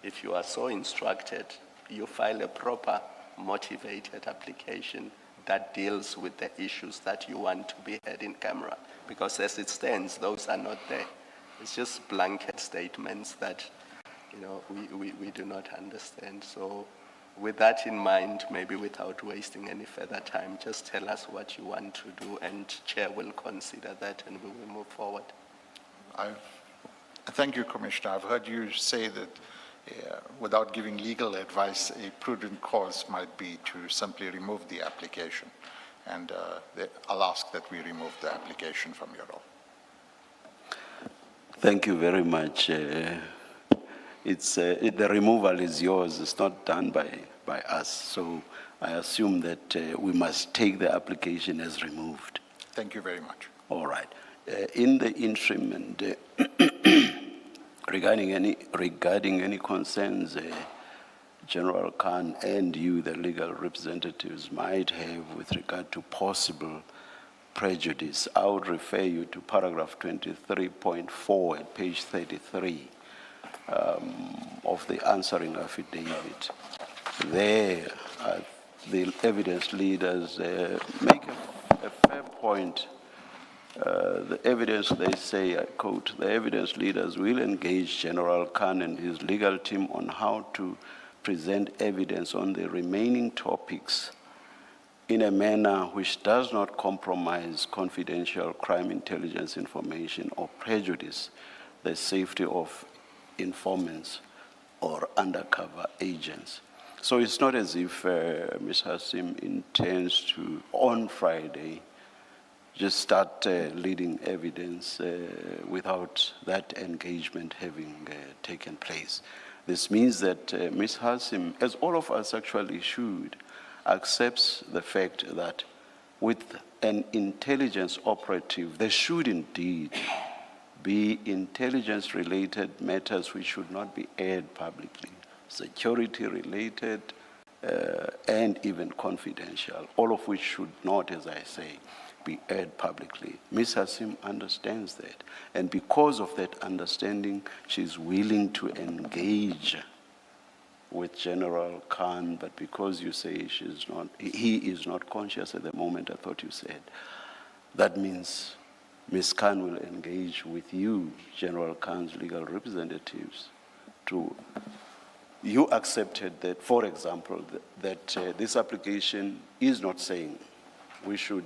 if you are so instructed, you file a proper motivated application that deals with the issues that you want to be heard in camera. Because as it stands, those are not there. It's just blanket statements that we do not understand. So with that in mind, maybe without wasting any further time, just tell us what you want to do, and Chair will consider that and we will move forward. Thank you, Commissioner. I've heard you say that without giving legal advice, a prudent course might be to simply remove the application. And I'll ask that we remove the application from your roll. Thank you very much. The removal is yours. It's not done by us. So I assume that we must take the application as removed. Thank you very much. All right. In the interim, and regarding any concerns General Khan and you, the legal representatives, might have with regard to possible prejudice, I would refer you to paragraph 23.4 at page 33 of the answering affidavit. There, the evidence leaders make a fair point. The evidence, they say, I quote, the evidence leaders will engage General Khan and his legal team on how to present evidence on the remaining topics in a manner which does not compromise confidential crime intelligence information or prejudice the safety of informants or undercover agents. So it's not as if Ms. Hassim intends to, on Friday, just start leading evidence without that engagement having taken place. This means that Ms. Hassim, as all of us actually should, accepts the fact that with an intelligence operative, there should indeed be intelligence-related matters which should not be aired publicly, security-related and even confidential, all of which should not, as I say, be aired publicly. Ms. Hassim understands that, and because of that understanding, she's willing to engage with General Khan, but because you say he is not conscious at the moment, I thought you said, that means Ms. Khan will engage with you, General Khan's legal representatives, to you accepted that, for example, that this application is not saying we should,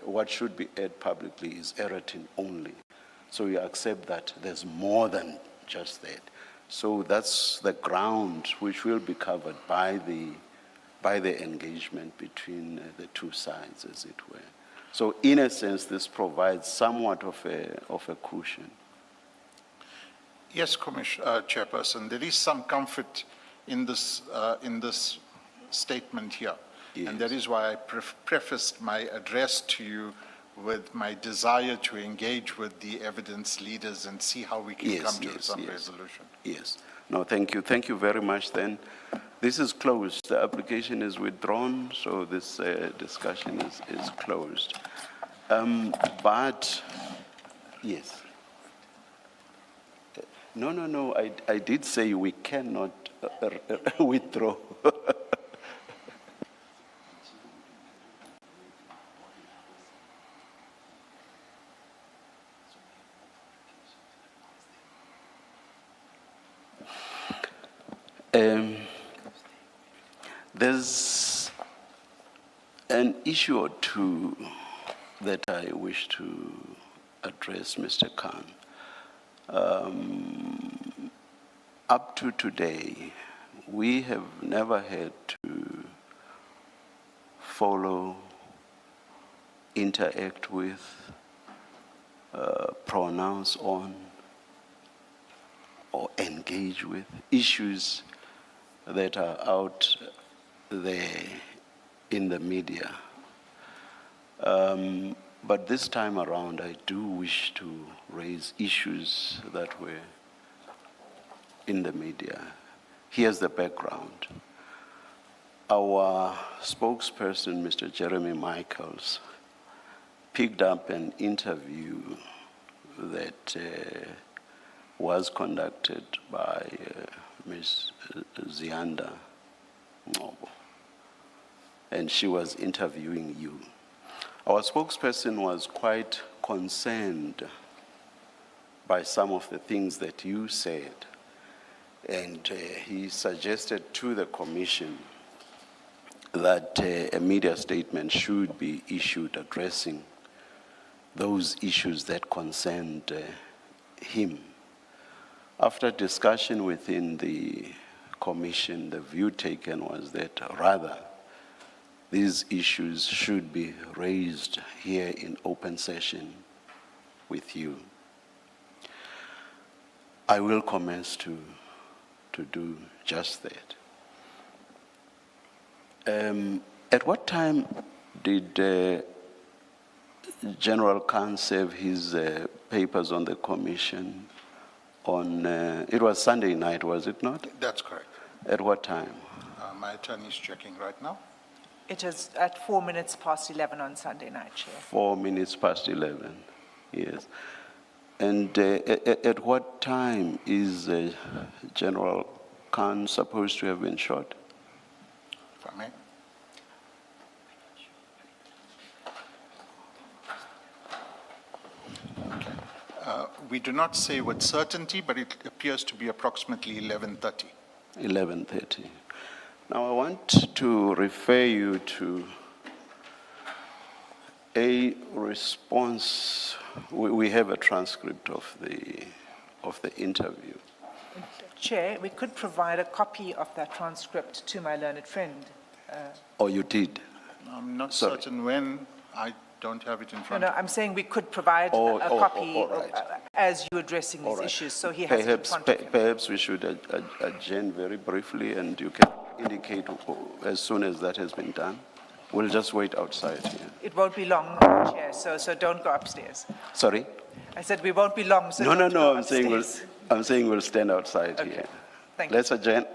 what should be aired publicly is Aeroton only. So you accept that there's more than just that. So that's the ground which will be covered by the engagement between the two sides, as it were. So in a sense, this provides somewhat of a cushion. Yes, Chairperson, there is some comfort in this statement here. Yes. And that is why I prefaced my address to you with my desire to engage with the evidence leaders and see how we can come to some resolution. Yes. No, thank you. Thank you very much then. This is closed. The application is withdrawn, so this discussion is closed. But, yes. No, I did say we cannot withdraw. There's an issue or two that I wish to address, Mr. Khan. Up to today, we have never had to follow, interact with, pronounce on, or engage with issues that are out there in the media. But this time around, I do wish to raise issues that were in the media. Here's the background. Our spokesperson, Mr. Jeremy Michaels, picked up an interview that was conducted by Ms. Zianda Ngobo, and she was interviewing you. Our spokesperson was quite concerned by some of the things that you said, and he suggested to the commission that a media statement should be issued addressing those issues that concerned him. After discussion within the commission, the view taken was that rather these issues should be raised here in open session with you. I will commence to do just that. At what time did General Khan serve his papers on the commission? On it was Sunday night, was it not? That's correct. At what time? My attorney is checking right now. It is at 4 minutes past 11 on Sunday night, Chair. 4 minutes past 11, yes. And at what time is General Khan supposed to have been shot? If I may. Okay. We do not say with certainty, but it appears to be approximately 11:30. 11:30. Now I want to refer you to a response. We have a transcript of the interview. Chair, we could provide a copy of that transcript to my learned friend. Oh, you did? I'm not Sorry. certain when. I don't have it in front No, of me. I'm saying we could provide a copy all right. as you're addressing these All right. issues, so he has it in front of him. Perhaps we should adjourn very briefly, and you can indicate as soon as that has been done. We'll just wait outside here. It won't be long, Chair, so don't go upstairs. Sorry? I said we won't be long, so No, don't go I'm saying upstairs. we'll stand outside Okay. here. Thank you. Let's adjourn.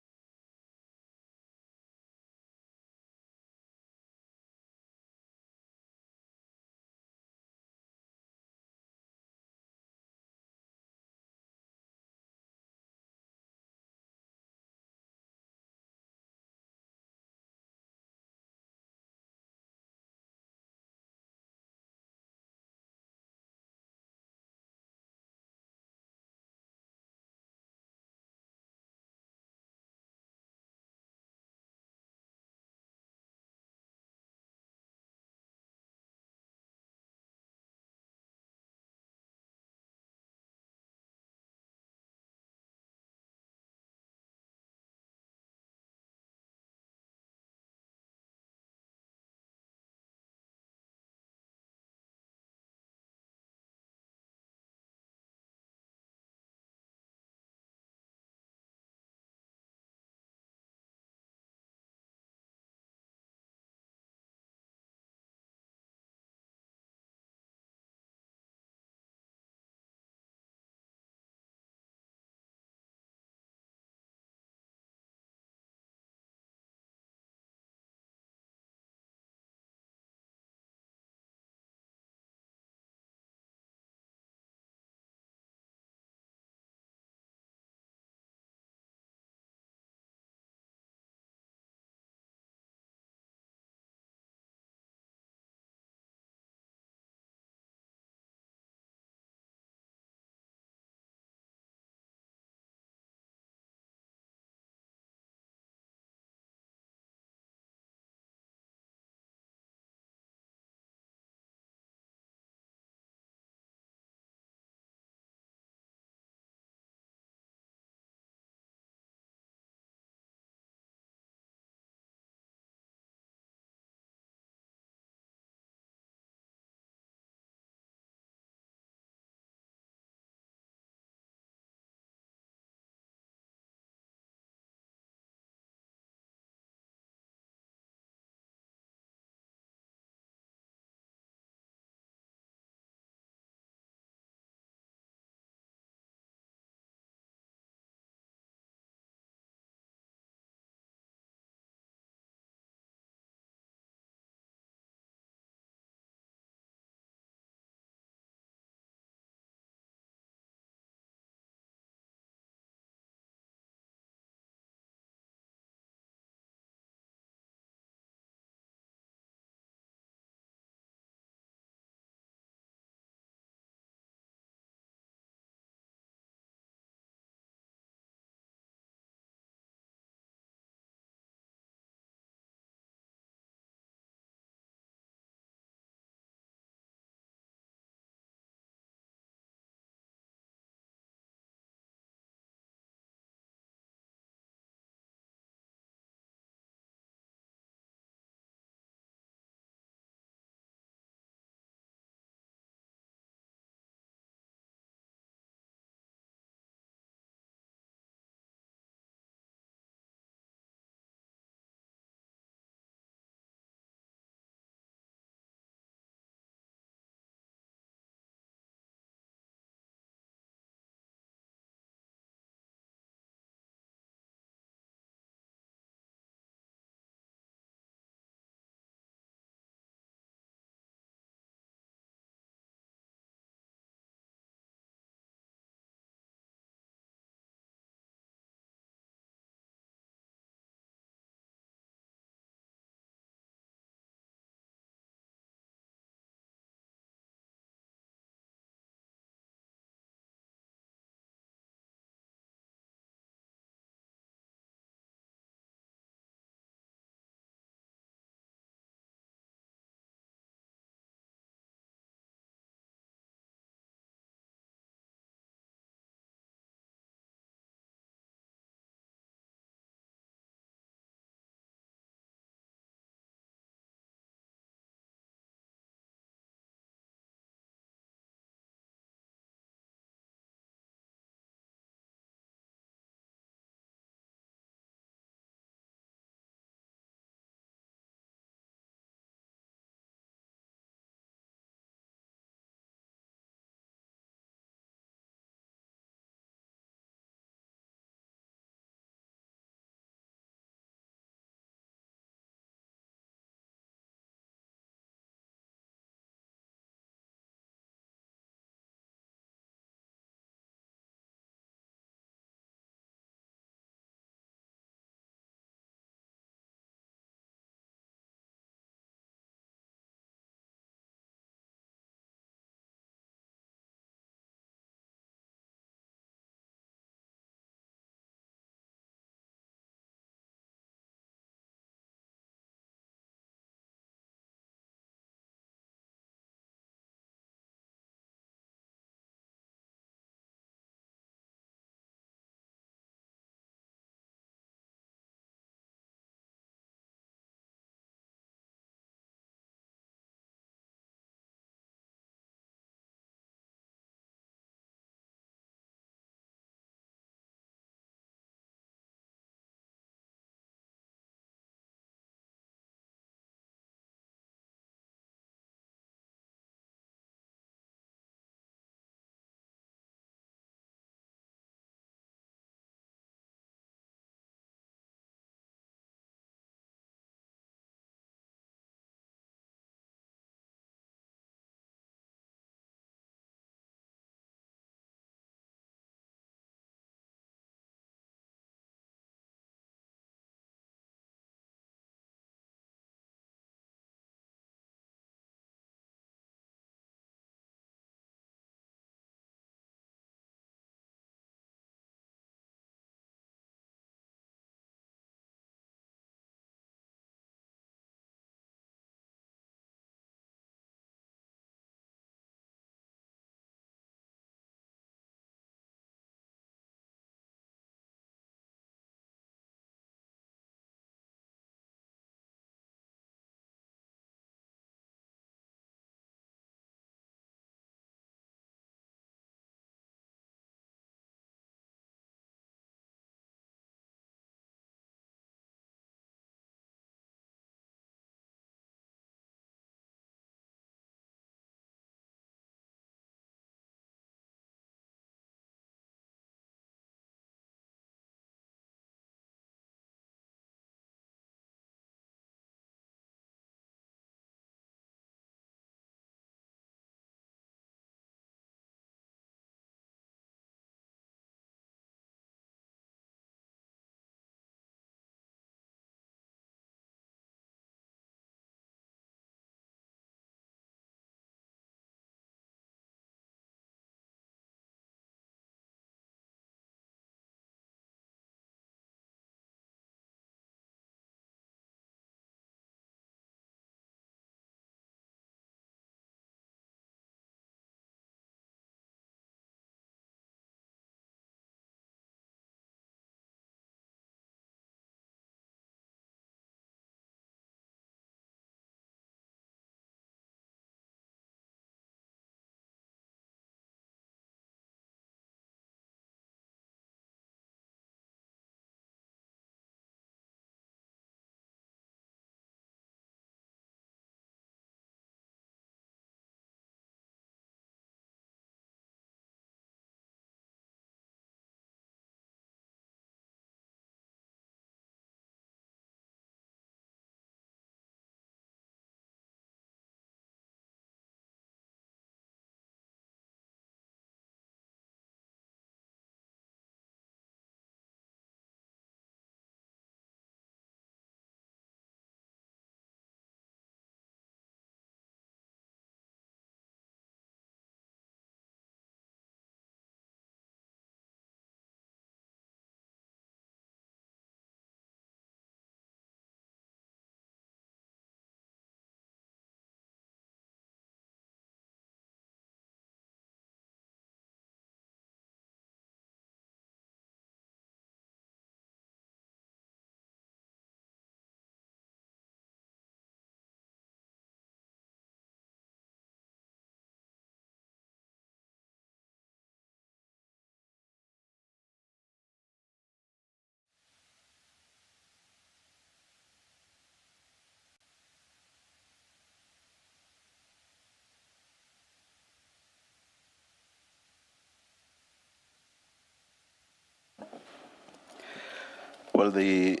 Well, the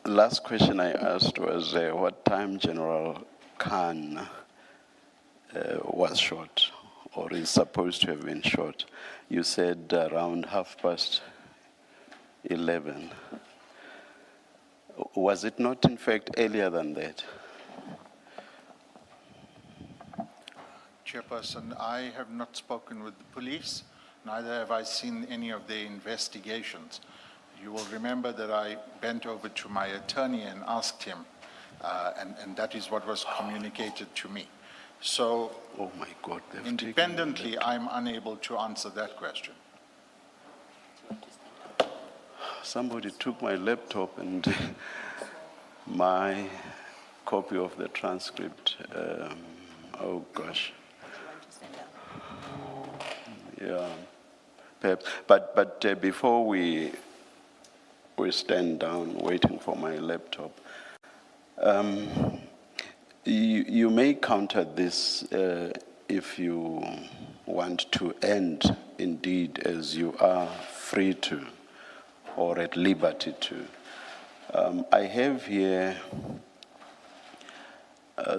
last question I asked was what time General Khan was shot, or is supposed to have been shot. You said around 11:30. Was it not, in fact, earlier than that? Chairperson, I have not spoken with the police, neither have I seen any of their investigations. You will remember that I bent over to my attorney and asked him, and that is what was communicated to me. So, oh my God, independently, I'm unable to answer that question. Somebody took my laptop and my copy of the transcript. Oh gosh. Yeah. But before we stand down waiting for my laptop, you may counter this if you want to end, indeed, as you are free to, or at liberty to. I have here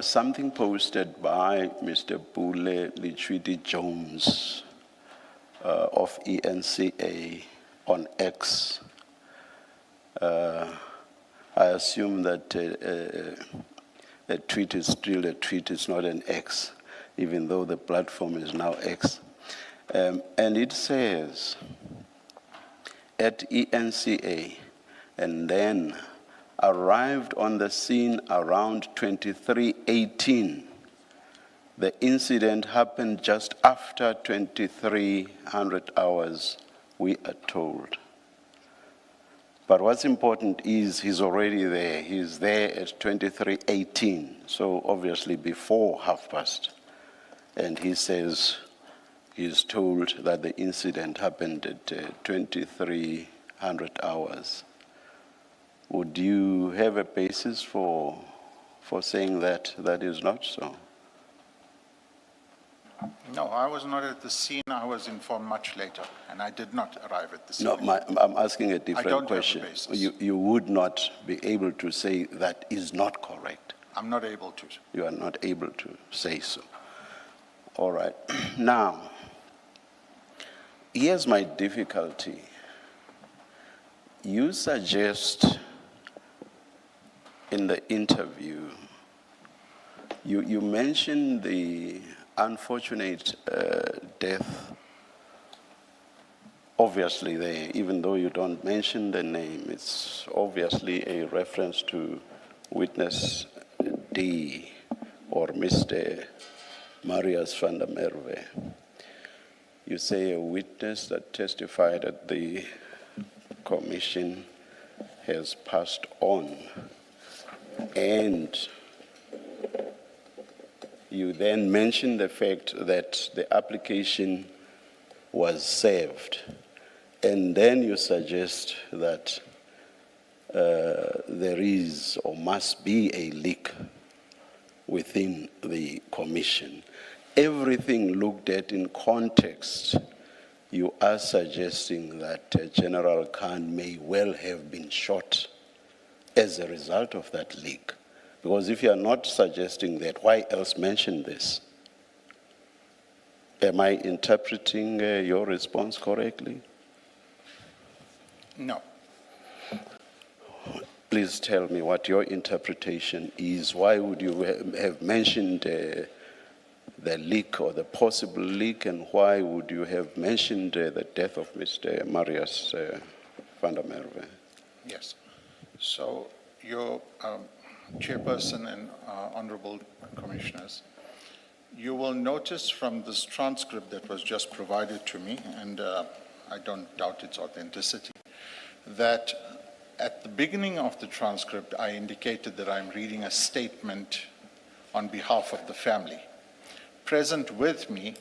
something posted by Mr. Bule Lichwidi Jones of ENCA on X. I assume that a tweet is still a tweet, it's not an X, even though the platform is now X. And it says, at ENCA, and then arrived on the scene around 23:18. The incident happened just after 2300 hours, we are told. But what's important is he's already there. He's there at 23:18, so obviously before past. And he says he's told that the incident happened at 2300 hours. Would you have a basis for saying that that is not so? No, I was not at the scene. I was informed much later, and I did not arrive at the scene. No, I'm asking a different question. I don't have a basis. You would not be able to say that is not correct. I'm not able to. You are not able to say so. All right. Now, here's my difficulty. You suggest in the interview, you mentioned the unfortunate death, obviously there, even though you don't mention the name, it's obviously a reference to witness D or Mr. Marius van der Merwe. You say a witness that testified at the commission has passed on, and you then mention the fact that the application was served, and then you suggest that there is or must be a leak within the commission. Everything looked at in context, you are suggesting that General Khan may well have been shot as a result of that leak. Because if you are not suggesting that, why else mention this? Am I interpreting your response correctly? No. Please tell me what your interpretation is. Why would you have mentioned the leak or the possible leak, and why would you have mentioned the death of Mr. Marius van der Merwe? Yes. So your chairperson and honorable commissioners, you will notice from this transcript that was just provided to me, and I don't doubt its authenticity, that at the beginning of the transcript, I indicated that I'm reading a statement on behalf of the family. Present with me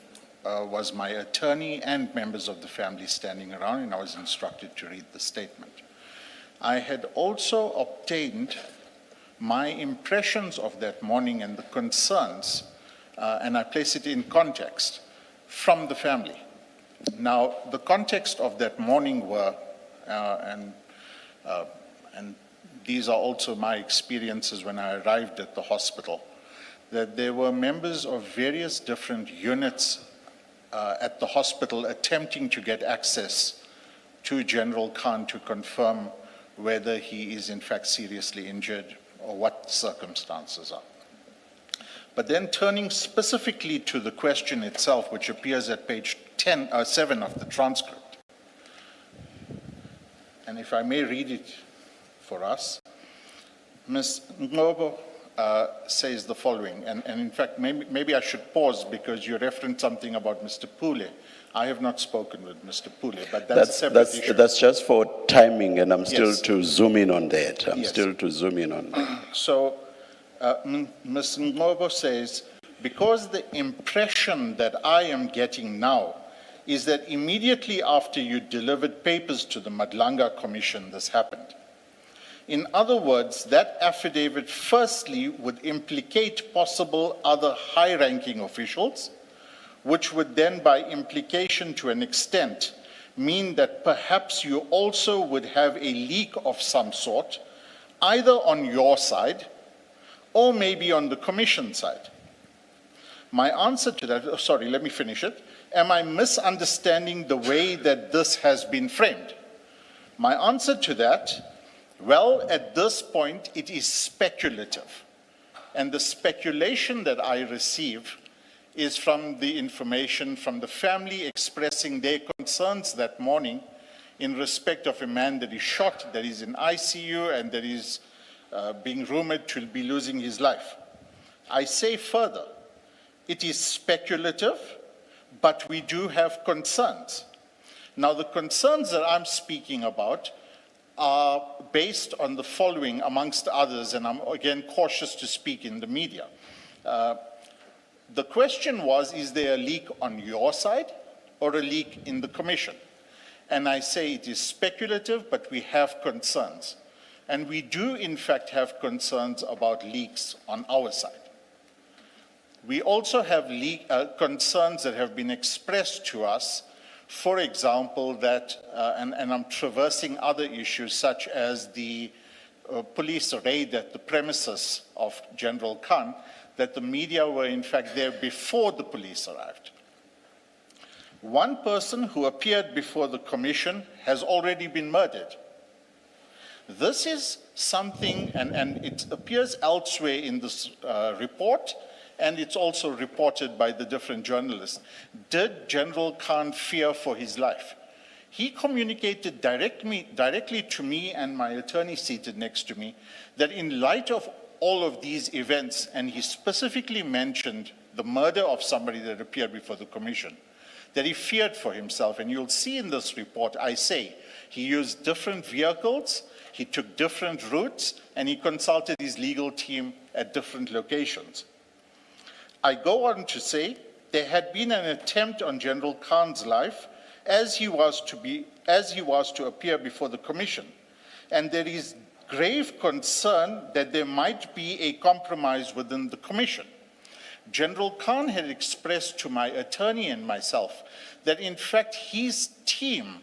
was my attorney and members of the family standing around, and I was instructed to read the statement. I had also obtained my impressions of that morning and the concerns, and I place it in context, from the family. Now, the context of that morning were, and these are also my experiences when I arrived at the hospital, that there were members of various different units at the hospital attempting to get access to General Khan to confirm whether he is in fact seriously injured or what the circumstances are. But then turning specifically to the question itself, which appears at page 7 of the transcript, and if I may read it for us, Ms. Ngobo says the following, and in fact, maybe I should pause because you referenced something about Mr. Pule. I have not spoken with Mr. Pule, but that's a separate issue. That's just for timing, and I'm still Yes. to zoom in on that. Yes. Still to zoom in on that. So, Ms. Ngobo says, because the impression that I am getting now is that immediately after you delivered papers to the Madlanga Commission, this happened. In other words, that affidavit firstly would implicate possible other high-ranking officials, which would then by implication to an extent mean that perhaps you also would have a leak of some sort, either on your side or maybe on the Commission side. My answer to that, sorry, let me finish it. Am I misunderstanding the way that this has been framed? My answer to that, well, at this point, it is speculative. And the speculation that I receive is from the information from the family expressing their concerns that morning in respect of a man that is shot, that is in ICU, and that is being rumored to be losing his life. I say further, it is speculative, but we do have concerns. Now, the concerns that I'm speaking about are based on the following, amongst others, and I'm again cautious to speak in the media. The question was, is there a leak on your side or a leak in the Commission? And I say it is speculative, but we have concerns. And we do, in fact, have concerns about leaks on our side. We also have concerns that have been expressed to us, for example, that, and I'm traversing other issues such as the police raid at the premises of General Khan, that the media were in fact there before the police arrived. One person who appeared before the Commission has already been murdered. This is something, and it appears elsewhere in this report, and it's also reported by the different journalists. Did General Khan fear for his life? He communicated directly to me and my attorney seated next to me that in light of all of these events, and he specifically mentioned the murder of somebody that appeared before the Commission, that he feared for himself. And you'll see in this report, I say, he used different vehicles, he took different routes, and he consulted his legal team at different locations. I go on to say there had been an attempt on General Khan's life as he was to appear before the Commission, and there is grave concern that there might be a compromise within the Commission. General Khan had expressed to my attorney and myself that in fact his team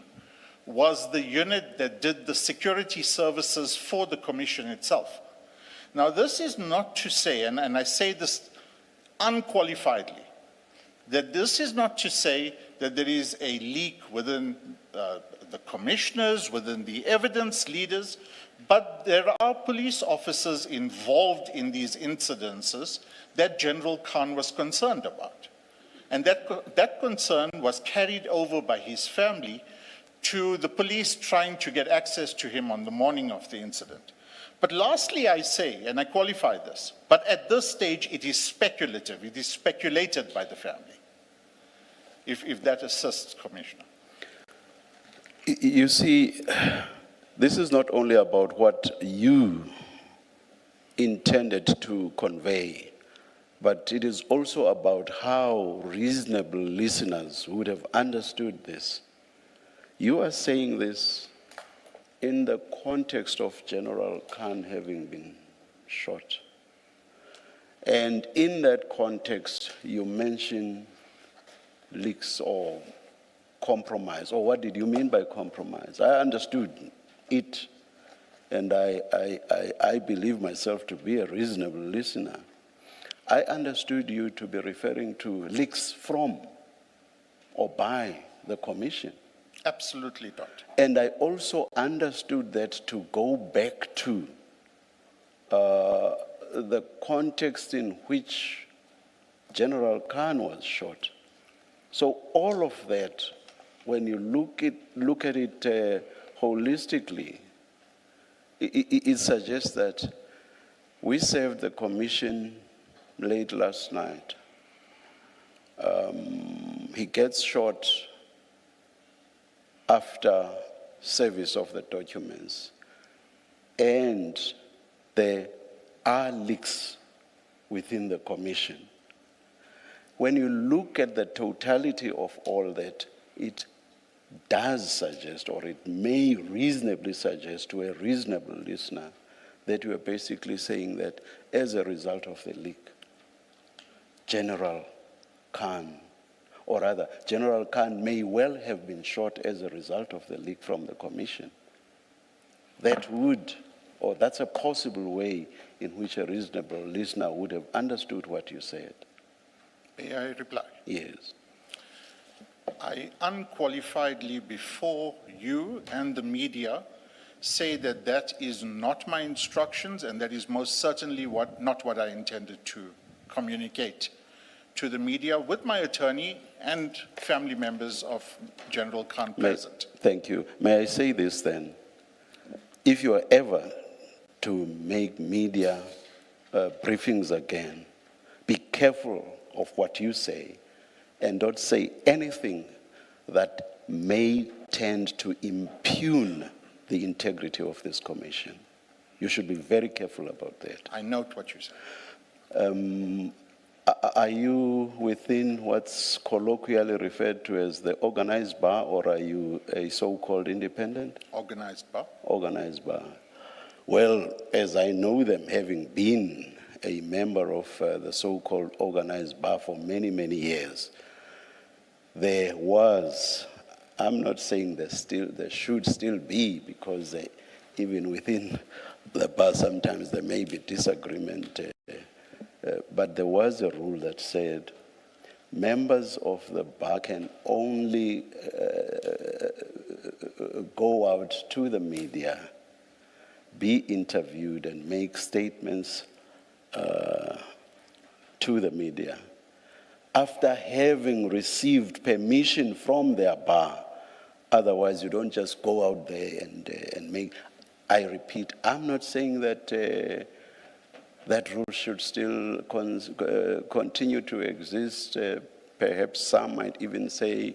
was the unit that did the security services for the Commission itself. Now, this is not to say, and I say this unqualifiedly, that this is not to say that there is a leak within the commissioners, within the evidence leaders, but there are police officers involved in these incidences that General Khan was concerned about. And that concern was carried over by his family to the police trying to get access to him on the morning of the incident. But lastly, I say, and I qualify this, but at this stage it is speculative, it is speculated by the family, if that assists, Commissioner. You see, this is not only about what you intended to convey, but it is also about how reasonable listeners would have understood this. You are saying this in the context of General Khan having been shot. And in that context, you mention leaks or compromise. Or what did you mean by compromise? I understood it and I believe myself to be a reasonable listener, I understood you to be referring to leaks from or by the Commission. Absolutely not. And I also understood that to go back to the context in which General Khan was shot. So all of that, when you look at it holistically, it suggests that we served the Commission late last night. He gets shot after service of the documents, and there are leaks within the Commission. When you look at the totality of all that, it does suggest, or it may reasonably suggest to a reasonable listener, that you are basically saying that as a result of the leak, General Khan, or rather, General Khan may well have been shot as a result of the leak from the Commission. That would, or that's a possible way in which a reasonable listener would have understood what you said. May I reply? Yes. I unqualifiedly, before you and the media, say that that is not my instructions, and that is most certainly not what I intended to communicate to the media with my attorney and family members of General Khan present. Thank you. May I say this then? If you are ever to make media briefings again, be careful of what you say and don't say anything that may tend to impugn the integrity of this commission. You should be very careful about that. I note what you say. Are you within what's colloquially referred to as the organized bar, or are you a so-called independent? Organized bar. Organized bar. Well, as I know them, having been a member of the so-called organized bar for many, many years, there was, I'm not saying there should still be, because even within the bar sometimes there may be disagreement, but there was a rule that said members of the bar can only go out to the media, be interviewed, and make statements to the media after having received permission from their bar. Otherwise, you don't just go out there and make. I repeat, I'm not saying that that rule should still continue to exist. Perhaps some might even say,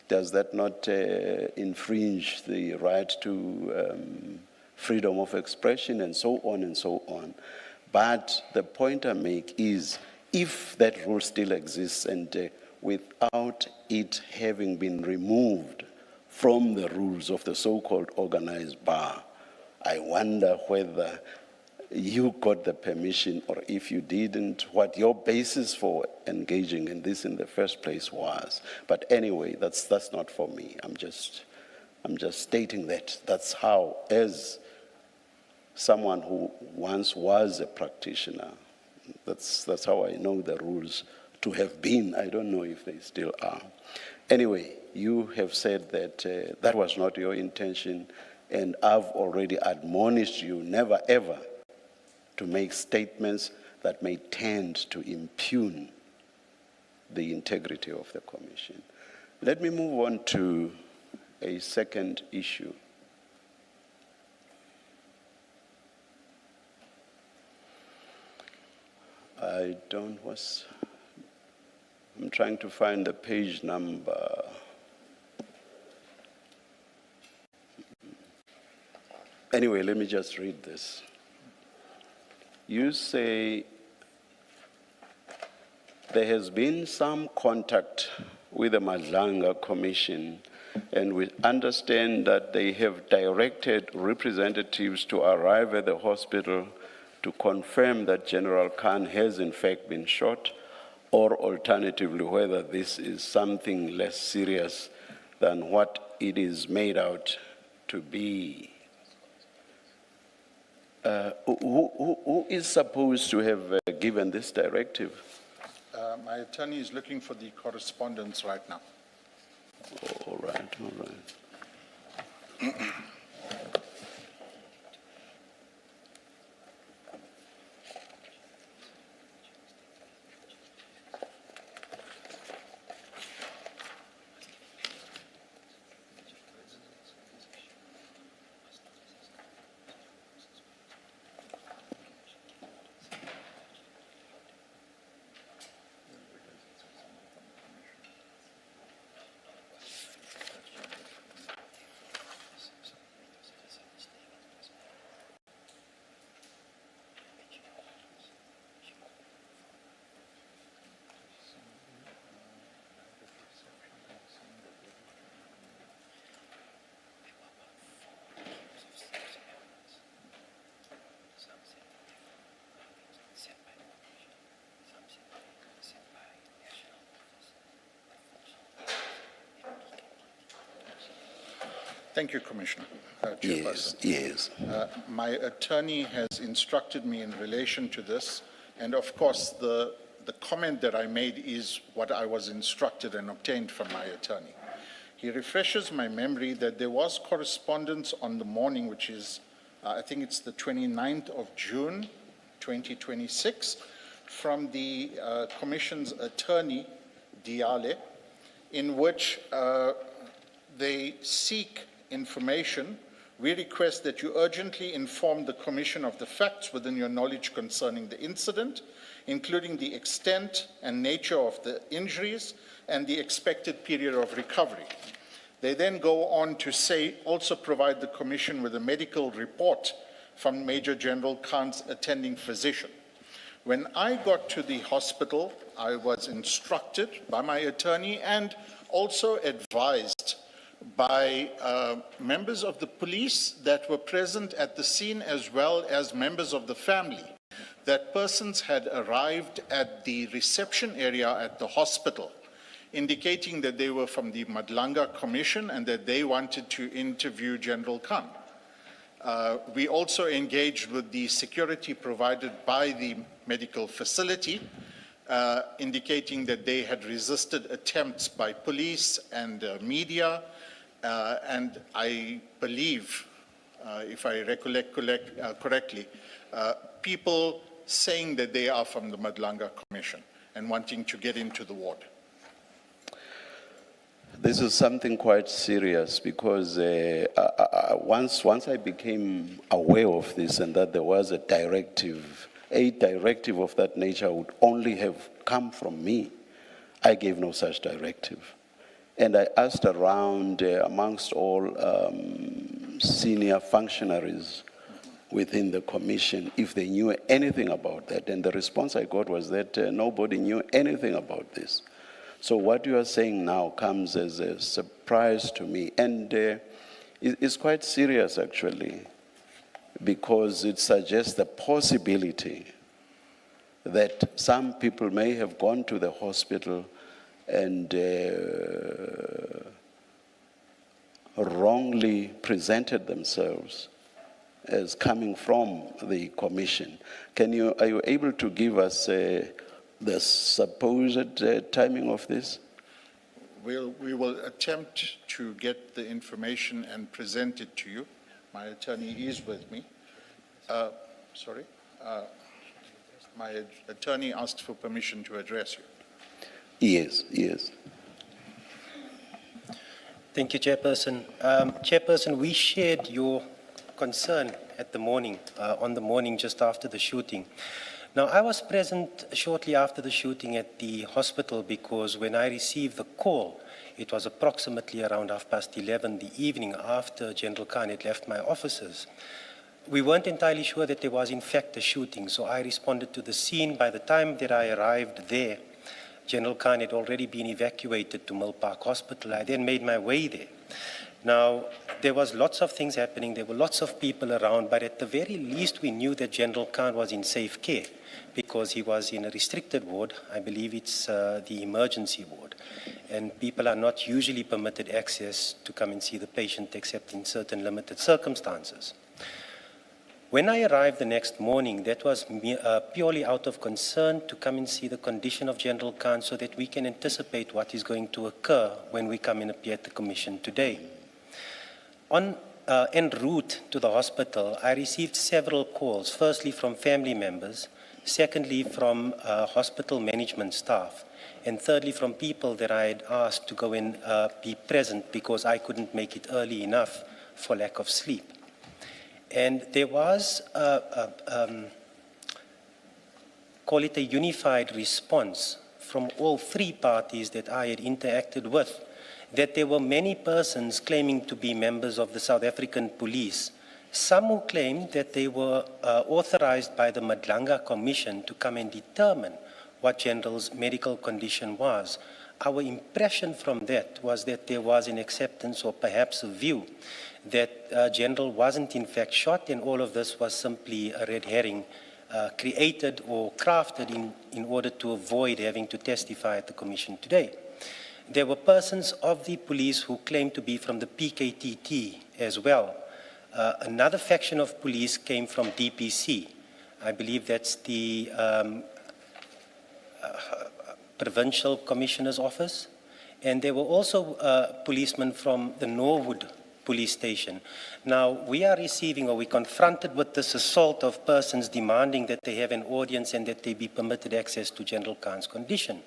does that not infringe the right to freedom of expression, and so on and so on. But the point I make is, if that rule still exists, and without it having been removed from the rules of the so-called organized bar, I wonder whether you got the permission, or if you didn't, what your basis for engaging in this in the first place was. But anyway, that's not for me. I'm just stating that that's how, as someone who once was a practitioner, that's how I know the rules to have been. I don't know if they still are. Anyway, you have said that that was not your intention, and I've already admonished you never ever to make statements that may tend to impugn the integrity of the commission. Let me move on to a second issue. I'm trying to find the page number. Anyway, let me just read this. You say there has been some contact with the Madlanga Commission, and we understand that they have directed representatives to arrive at the hospital to confirm that General Khan has in fact been shot, or alternatively whether this is something less serious than what it is made out to be. Who is supposed to have given this directive? My attorney is looking for the correspondence right now. All right, all right. Thank you, Commissioner. Yes, yes. My attorney has instructed me in relation to this, and of course, the comment that I made is what I was instructed and obtained from my attorney. He refreshes my memory that there was correspondence on the morning, which is, I think it's the 29th of June, 2026, from the Commission's attorney, Diale, in which they seek information. We request that you urgently inform the Commission of the facts within your knowledge concerning the incident, including the extent and nature of the injuries and the expected period of recovery. They then go on to say, also provide the Commission with a medical report from Major General Khan's attending physician. When I got to the hospital, I was instructed by my attorney and also advised by members of the police that were present at the scene, as well as members of the family, that persons had arrived at the reception area at the hospital, indicating that they were from the Madlanga Commission and that they wanted to interview General Khan. We also engaged with the security provided by the medical facility, indicating that they had resisted attempts by police and media, and I believe, if I recollect correctly, people saying that they are from the Madlanga Commission and wanting to get into the ward. This is something quite serious because once I became aware of this and that there was a directive of that nature would only have come from me, I gave no such directive. And I asked around amongst all senior functionaries within the commission if they knew anything about that. And the response I got was that nobody knew anything about this. So what you are saying now comes as a surprise to me. And it's quite serious, actually, because it suggests the possibility that some people may have gone to the hospital and wrongly presented themselves as coming from the commission. Are you able to give us the supposed timing of this? We will attempt to get the information and present it to you. My attorney is with me. My attorney asked for permission to address you. Yes, yes. Thank you, Chairperson. Chairperson, we shared your concern at the morning, on the morning just after the shooting. Now, I was present shortly after the shooting at the hospital because when I received the call, it was approximately around 11:30 the evening after General Khan had left my offices. We weren't entirely sure that there was in fact a shooting, so I responded to the scene. By the time that I arrived there, General Khan had already been evacuated to Mill Park Hospital. I then made my way there. Now, there was lots of things happening. There were lots of people around, but at the very least, we knew that General Khan was in safe care because he was in a restricted ward. I believe it's the emergency ward. And people are not usually permitted access to come and see the patient except in certain limited circumstances. When I arrived the next morning, that was purely out of concern to come and see the condition of General Khan so that we can anticipate what is going to occur when we come and appear at the Commission today. En route to the hospital, I received several calls, firstly from family members, secondly from hospital management staff, and thirdly from people that I had asked to go and be present because I couldn't make it early enough for lack of sleep. And there was, call it a unified response from all three parties that I had interacted with, that there were many persons claiming to be members of the South African police, some who claimed that they were authorized by the Madlanga Commission to come and determine what General's medical condition was. Our impression from that was that there was an acceptance or perhaps a view that General wasn't in fact shot, and all of this was simply a red herring created or crafted in order to avoid having to testify at the Commission today. There were persons of the police who claimed to be from the PKTT as well. Another faction of police came from DPC. I believe that's the Provincial Commissioner's Office. And there were also policemen from the Norwood Police Station. Now, we are receiving, or we're confronted with this assault of persons demanding that they have an audience and that they be permitted access to General Khan's condition.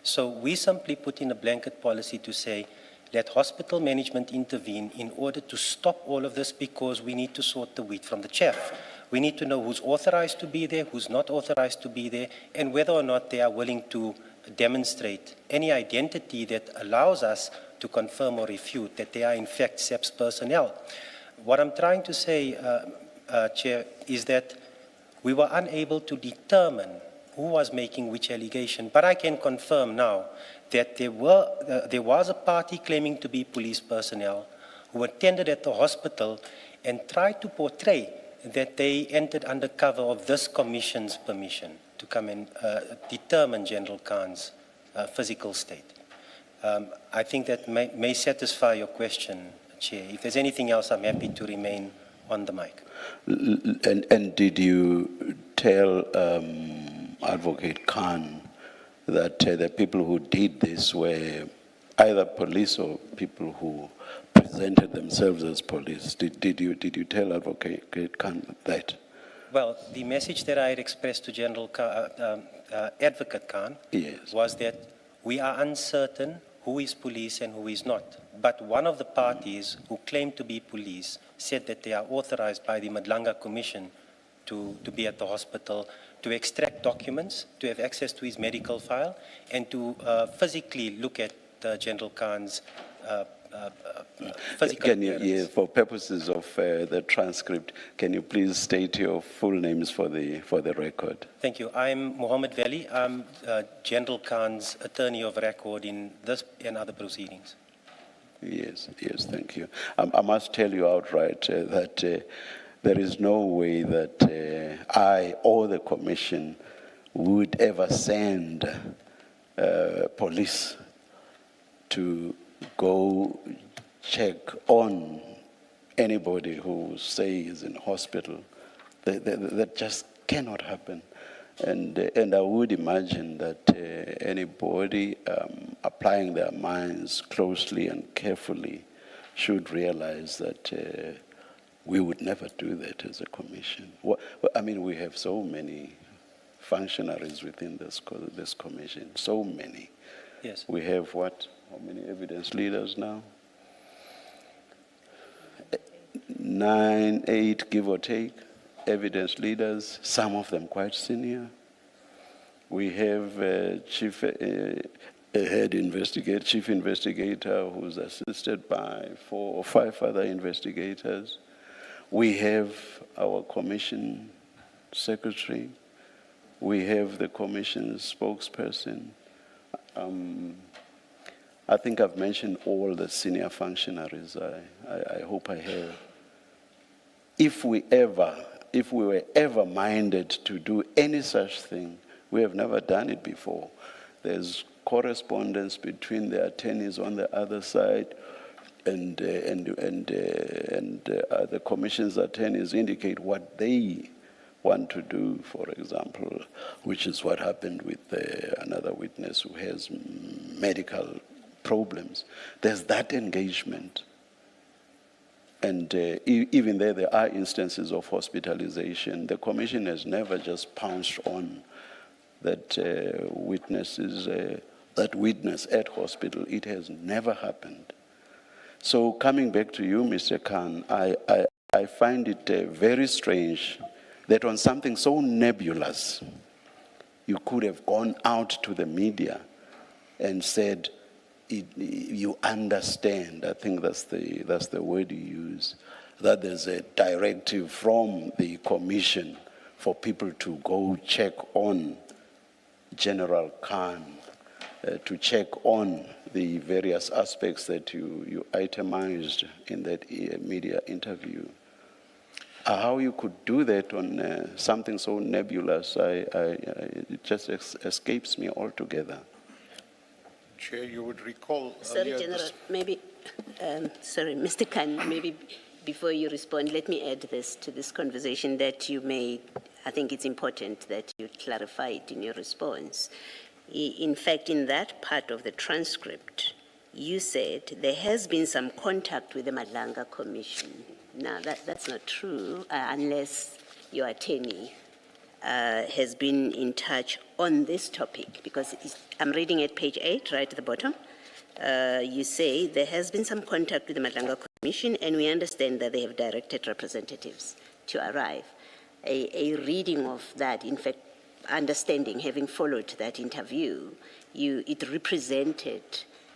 So we simply put in a blanket policy to say, let hospital management intervene in order to stop all of this, because we need to sort the wheat from the chaff. We need to know who's authorized to be there, who's not authorized to be there, and whether or not they are willing to demonstrate any identity that allows us to confirm or refute that they are in fact SEP's personnel. What I'm trying to say, Chair, is that we were unable to determine who was making which allegation, but I can confirm now that there was a party claiming to be police personnel who attended at the hospital and tried to portray that they entered under cover of this Commission's permission to come and determine General Khan's physical state. I think that may satisfy your question, Chair. If there's anything else, I'm happy to remain on the mic. And did you tell Advocate Khan that the people who did this were either police or people who presented themselves as police? Did you tell Advocate Khan that? Well, the message that I had expressed to General Advocate Khan was that we are uncertain who is police and who is not. But one of the parties who claimed to be police said that they are authorized by the Madlanga Commission to be at the hospital, to extract documents, to have access to his medical file, and to physically look at General Khan's physical appearance. For purposes of the transcript, can you please state your full names for the record? Thank you. I'm Mohammed Veli. I'm General Khan's attorney of record in this and other proceedings. Yes, thank you. I must tell you outright that there is no way that I or the Commission would ever send police to go check on anybody who say is in hospital. That just cannot happen. And I would imagine that anybody applying their minds closely and carefully should realize that we would never do that as a Commission. I mean, we have so many functionaries within this Commission, so many. Yes. We have how many evidence leaders now? 9, 8, give or take, evidence leaders, some of them quite senior. We have chief investigator who's assisted by 4 or 5 other investigators. We have our Commission secretary. We have the Commission's spokesperson. I think I've mentioned all the senior functionaries. I hope I have. If we were ever minded to do any such thing, we have never done it before. There's correspondence between the attorneys on the other side. the commission's attorneys indicate what they want to do, for example, which is what happened with another witness who has medical problems. There's that engagement. And even there are instances of hospitalization. The commission has never just pounced on that witness at hospital. It has never happened. So coming back to you, Mr. Khan, I find it very strange that on something so nebulous, you could have gone out to the media and said, you understand, I think that's the word you use, that there's a directive from the commission for people to go check on General Khan, to check on the various aspects that you itemized in that media interview. How you could do that on something so nebulous, it just escapes me altogether. Chair, you would recall Sorry, earlier General, maybe, sorry, Mr. Khan, maybe before you respond, let me add this to this conversation that you made. I think it's important that you clarify it in your response. In fact, in that part of the transcript, you said there has been some contact with the Madlanga Commission. Now, that's not true unless your attorney has been in touch on this topic, because I'm reading at page 8, right at the bottom. You say there has been some contact with the Madlanga Commission, and we understand that they have directed representatives to arrive. A reading of that, in fact, understanding, having followed that interview, it represented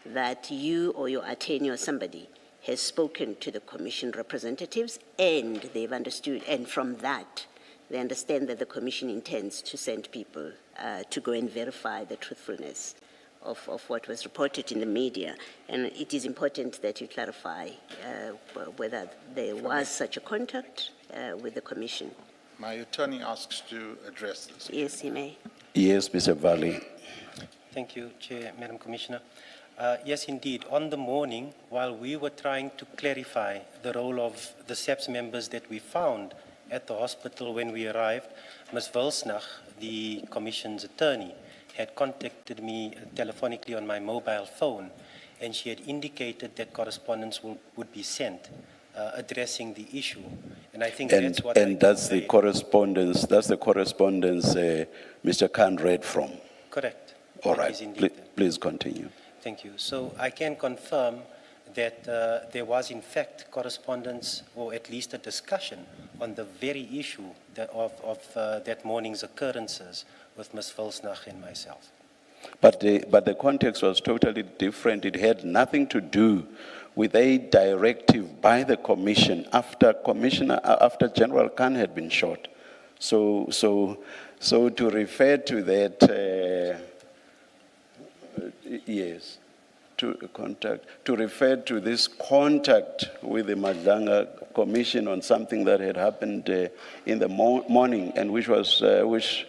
that you or your attorney or somebody has spoken to the Commission representatives, and they've understood, and from that, they understand that the Commission intends to send people to go and verify the truthfulness of what was reported in the media. And it is important that you clarify whether there was such a contact with the Commission. My attorney asks to address this. Yes, he may. Yes, Mr. Valley. Thank you, Chair, Madam Commissioner. Yes, indeed. On the morning, while we were trying to clarify the role of the SEPS members that we found at the hospital when we arrived, Ms. Wilsnach, the Commission's attorney, had contacted me telephonically on my mobile phone, and she had indicated that correspondence would be sent addressing the issue. And I think that's what that's the correspondence. That's the correspondence Mr. Khan read from. Correct. All right. Please continue. Thank you. So I can confirm that there was in fact correspondence, or at least a discussion, on the very issue of that morning's occurrences with Ms. Wilsnach and myself. But the context was totally different. It had nothing to do with a directive by the Commission after General Khan had been shot. So to refer to that, yes, to refer to this contact with the Madlanga Commission on something that had happened in the morning, and which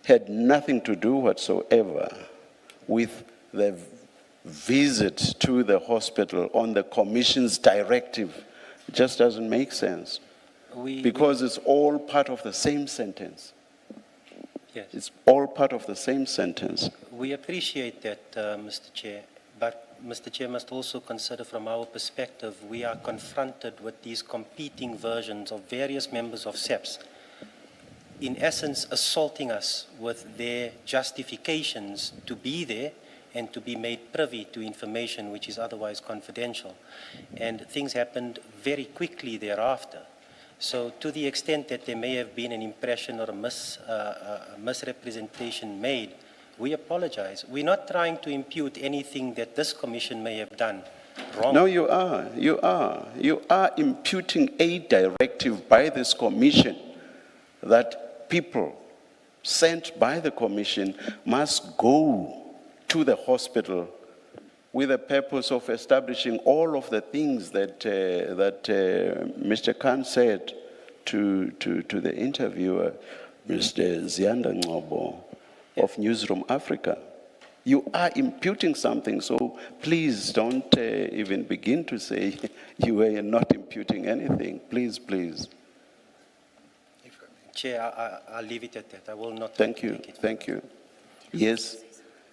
had nothing to do whatsoever with the visit to the hospital on the Commission's directive, just doesn't make sense. Because it's all part of the same sentence. Yes. It's all part of the same sentence. We appreciate that, Mr. Chair, but Mr. Chair must also consider from our perspective, we are confronted with these competing versions of various members of SEPS, in essence assaulting us with their justifications to be there and to be made privy to information which is otherwise confidential. And things happened very quickly thereafter. So to the extent that there may have been an impression or a misrepresentation made, we apologize. We're not trying to impute anything that this Commission may have done wrong. No, you are. You are imputing a directive by this Commission that people sent by the Commission must go to the hospital with the purpose of establishing all of the things that Mr. Khan said to the interviewer, Mr. Zianda Ngobo of Newsroom Africa. You are imputing something, so please don't even begin to say you are not imputing anything. Please, please. Chair, I'll leave it at that. I will not. Thank you. take it. Thank you. Yes.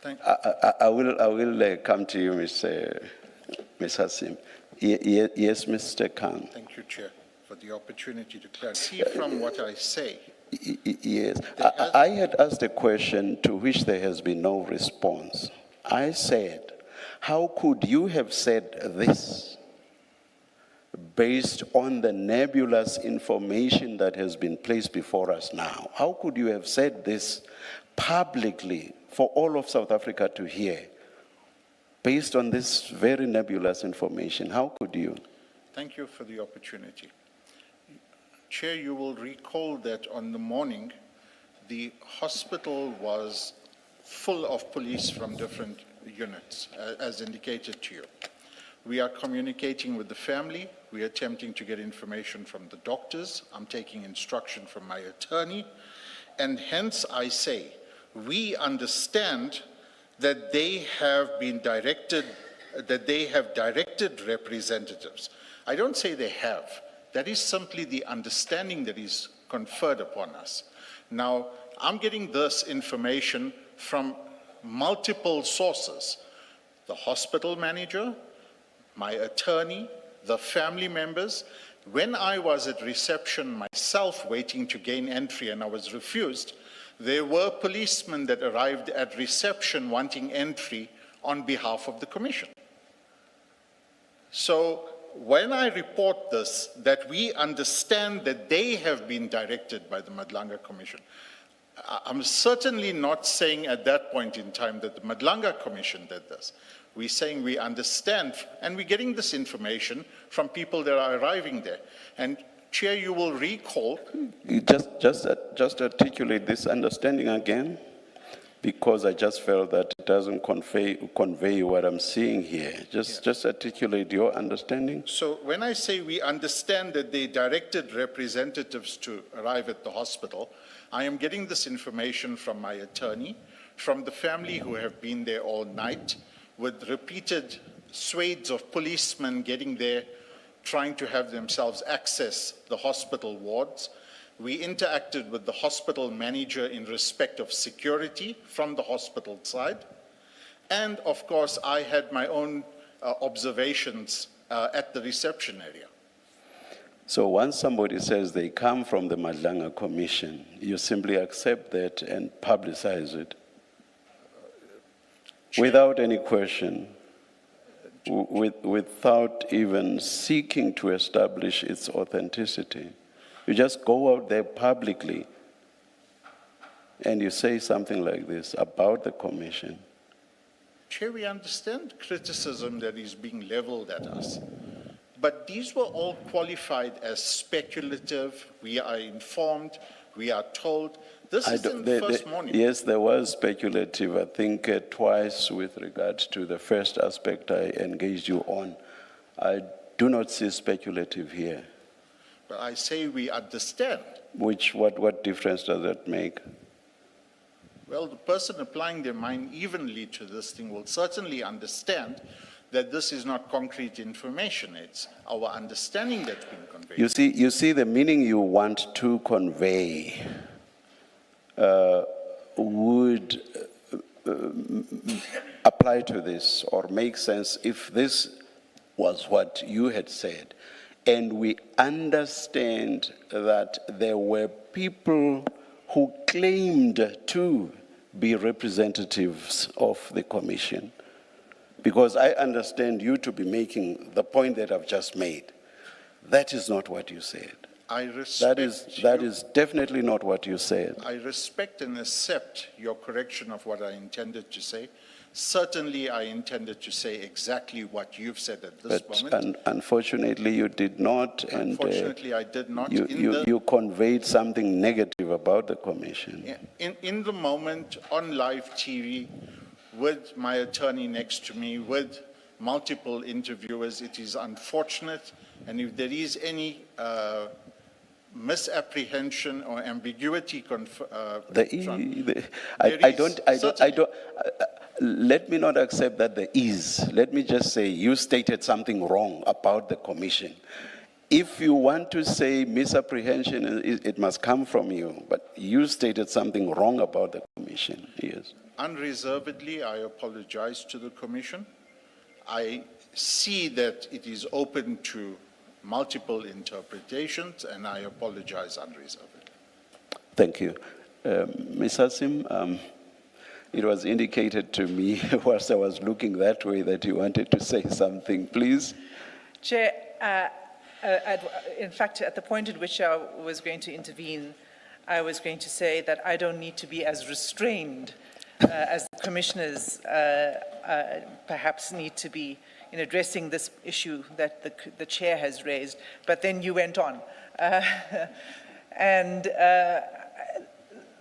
Thank I will come to you, Ms. Hassim. Yes, Mr. Khan. Thank you, Chair, for the opportunity to clarify. See from what I say. Yes. I had asked a question to which there has been no response. I said, how could you have said this based on the nebulous information that has been placed before us now? How could you have said this publicly for all of South Africa to hear based on this very nebulous information? How could you? Thank you for the opportunity. Chair, you will recall that on the morning, the hospital was full of police from different units, as indicated to you. We are communicating with the family. We are attempting to get information from the doctors. I'm taking instruction from my attorney. And hence I say, we understand that they have been directed, that they have directed representatives. I don't say they have. That is simply the understanding that is conferred upon us. Now, I'm getting this information from multiple sources. The hospital manager, my attorney, the family members. When I was at reception myself waiting to gain entry and I was refused, there were policemen that arrived at reception wanting entry on behalf of the commission. So when I report this, that we understand that they have been directed by the Madlanga Commission, I'm certainly not saying at that point in time that the Madlanga Commission did this. We're saying we understand, and we're getting this information from people that are arriving there. And Chair, you will recall. You just articulate this understanding again, because I just felt that it doesn't convey what I'm seeing here. Just articulate your understanding. So when I say we understand that they directed representatives to arrive at the hospital, I am getting this information from my attorney, from the family who have been there all night, with repeated swathes of policemen getting there, trying to have themselves access the hospital wards. We interacted with the hospital manager in respect of security from the hospital side. And of course, I had my own observations at the reception area. So once somebody says they come from the Madlanga Commission, you simply accept that and publicize it without any question, without even seeking to establish its authenticity. You just go out there publicly and you say something like this about the commission. Chair, we understand criticism that is being leveled at us, but these were all qualified as speculative. We are informed, we are told. This is in the first morning. Yes, there was speculative, I think twice with regards to the first aspect I engaged you on. I do not see speculative here. But I say we understand. What difference does that make? Well, the person applying their mind evenly to this thing will certainly understand that this is not concrete information. It's our understanding that's been conveyed. You see the meaning you want to convey would apply to this or make sense if this was what you had said. And we understand that there were people who claimed to be representatives of the commission. Because I understand you to be making the point that I've just made. That is not what you said. I respect that is definitely not what you said. I respect and accept your correction of what I intended to say. Certainly, I intended to say exactly what you've said at this moment. Unfortunately, you did not. Unfortunately, I did not. You conveyed something negative about the commission. Yeah. In the moment, on live TV, with my attorney next to me, with multiple interviewers, it is unfortunate. And if there is any misapprehension or ambiguity let me not accept that there is. Let me just say you stated something wrong about the commission. If you want to say misapprehension, it must come from you, but you stated something wrong about the commission, yes. Unreservedly, I apologize to the commission. I see that it is open to multiple interpretations, and I apologize unreservedly. Thank you. Ms. Hassim, it was indicated to me whilst I was looking that way that you wanted to say something, please. Chair, in fact, at the point at which I was going to intervene, I was going to say that I don't need to be as restrained as the commissioners perhaps need to be in addressing this issue that the chair has raised. But then you went on.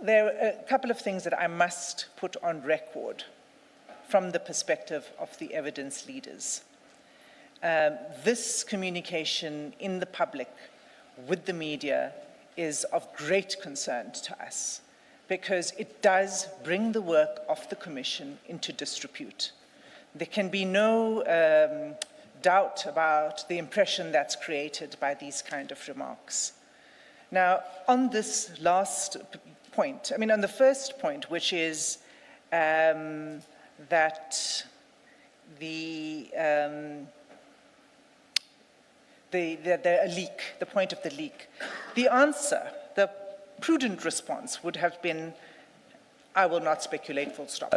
There are a couple of things that I must put on record from the perspective of the evidence leaders. This communication in the public with the media is of great concern to us because it does bring the work of the Commission into disrepute. There can be no doubt about the impression that's created by these kind of remarks. Now, on this last point, on the first point, which is that the leak, the point of the leak, the answer, the prudent response would have been, I will not speculate, full stop.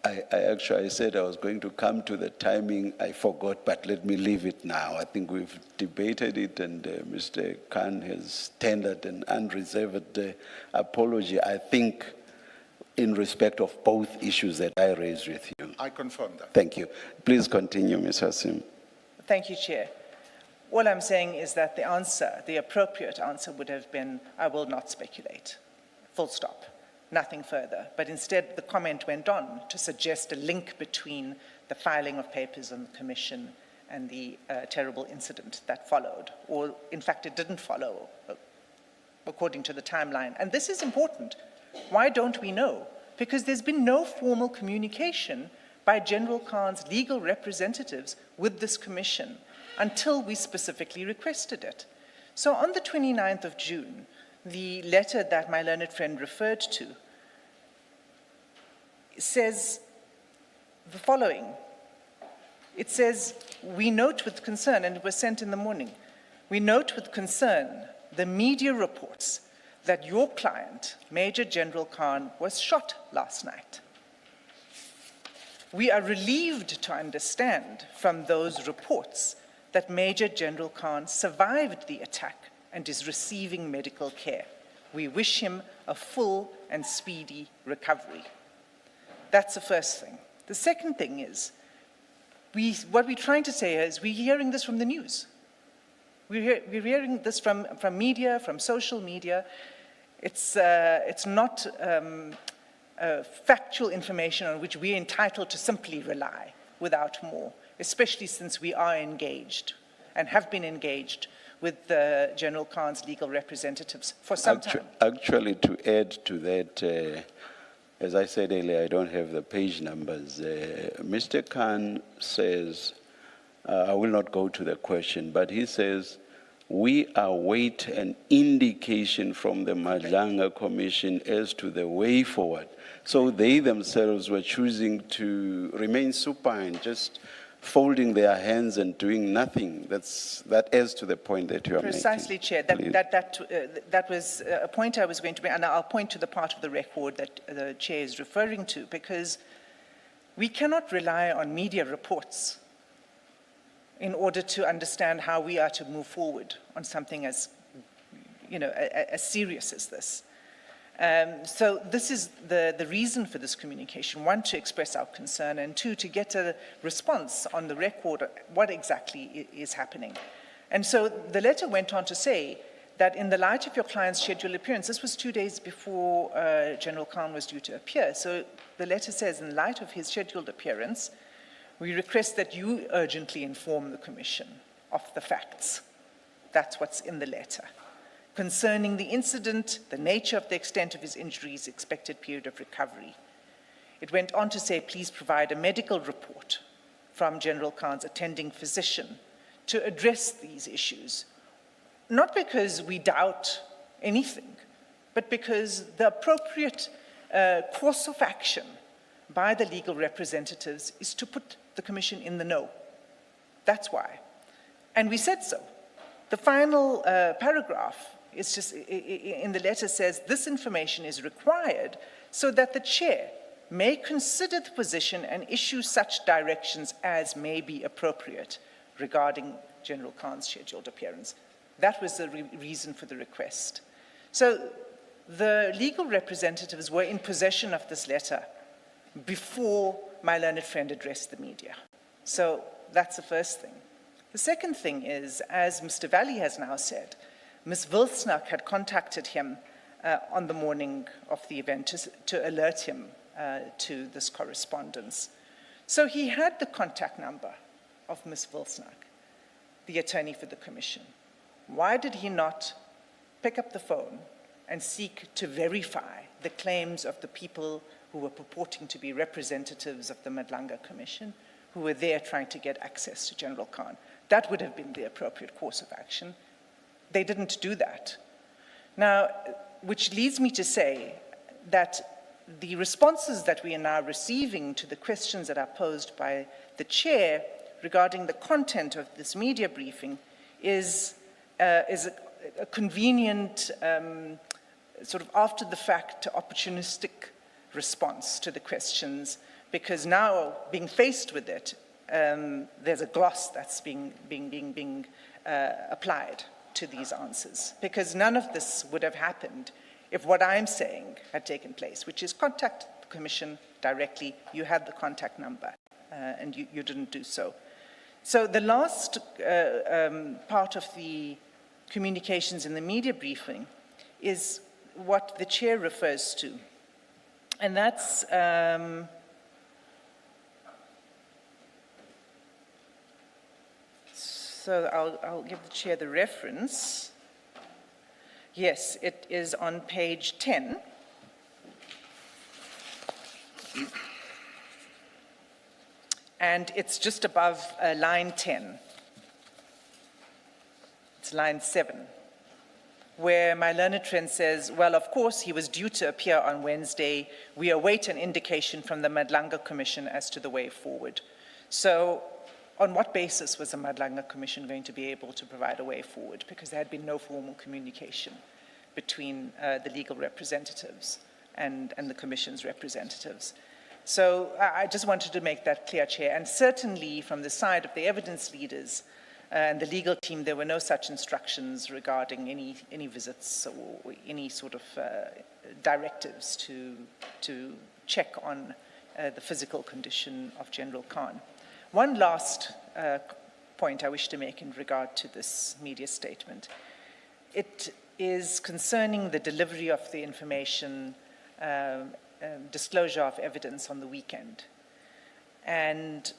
I said I was going to come to the timing. I forgot, but let me leave it now. I think we've debated it, and Mr. Khan has tendered an unreserved apology, I think, in respect of both issues that I raised with you. I confirm that. Thank you. Please continue, Ms. Hassim. Thank you, Chair. All I'm saying is that the answer, the appropriate answer would have been, I will not speculate, full stop. Nothing further. But instead, the comment went on to suggest a link between the filing of papers on the Commission and the terrible incident that followed. Or, in fact, it didn't follow, according to the timeline. And this is important. Why don't we know? Because there's been no formal communication by General Khan's legal representatives with this Commission until we specifically requested it. So on the 29th of June, the letter that my learned friend referred to says the following. It says, we note with concern, and it was sent in the morning, we note with concern the media reports that your client, Major General Khan, was shot last night. We are relieved to understand from those reports that Major General Khan survived the attack and is receiving medical care. We wish him a full and speedy recovery. That's the first thing. The second thing is, what we're trying to say is we're hearing this from the news. We're hearing this from media, from social media. It's not factual information on which we're entitled to simply rely without more, especially since we are engaged and have been engaged with General Khan's legal representatives for some time. Actually, to add to that, as I said earlier, I don't have the page numbers. Mr. Khan says, I will not go to the question, but he says, we await an indication from the Madlanga Commission as to the way forward. So they themselves were choosing to remain supine, just folding their hands and doing nothing. That adds to the point that you are Precisely, making. Chair. That was a point I was going to make, and I'll point to the part of the record that the Chair is referring to, because we cannot rely on media reports in order to understand how we are to move forward on something as, as serious as this. So this is the reason for this communication. One, to express our concern, and two, to get a response on the record what exactly is happening. And so the letter went on to say that in the light of your client's scheduled appearance, this was 2 days before General Khan was due to appear. So the letter says, in light of his scheduled appearance, we request that you urgently inform the Commission of the facts. That's what's in the letter. concerning the incident, the nature of the extent of his injuries, expected period of recovery. It went on to say, please provide a medical report from General Khan's attending physician to address these issues. Not because we doubt anything, but because the appropriate course of action by the legal representatives is to put the Commission in the know. That's why. And we said so. The final paragraph is just, in the letter says, this information is required so that the chair may consider the position and issue such directions as may be appropriate regarding General Khan's scheduled appearance. That was the reason for the request. So the legal representatives were in possession of this letter before my learned friend addressed the media. So that's the first thing. The second thing is, as Mr. Valley has now said, Ms. Wilsnack had contacted him on the morning of the event to alert him to this correspondence. So he had the contact number of Ms. Wilsnack, the attorney for the Commission. Why did he not pick up the phone and seek to verify the claims of the people who were purporting to be representatives of the Madlanga Commission, who were there trying to get access to General Khan? That would have been the appropriate course of action. They didn't do that. Now, which leads me to say that the responses that we are now receiving to the questions that are posed by the chair regarding the content of this media briefing is a convenient, sort of after the fact, opportunistic response to the questions, because now, being faced with it, there's a gloss that's being applied to these answers, because none of this would have happened if what I'm saying had taken place, which is contact the Commission directly. You had the contact number, and you didn't do so. So the last part of the communications in the media briefing is what the chair refers to, and that's so I'll give the chair the reference. Yes, it is on page 10. And it's just above line 10. It's line 7, where my learned friend says, well, of course, he was due to appear on Wednesday. We await an indication from the Madlanga Commission as to the way forward. So on what basis was the Madlanga Commission going to be able to provide a way forward? Because there had been no formal communication between the legal representatives and the Commission's representatives. So I just wanted to make that clear, Chair. And certainly from the side of the evidence leaders and the legal team, there were no such instructions regarding any visits or any sort of directives to check on the physical condition of General Khan. One last point I wish to make in regard to this media statement. It is concerning the delivery of the information, disclosure of evidence on the weekend. And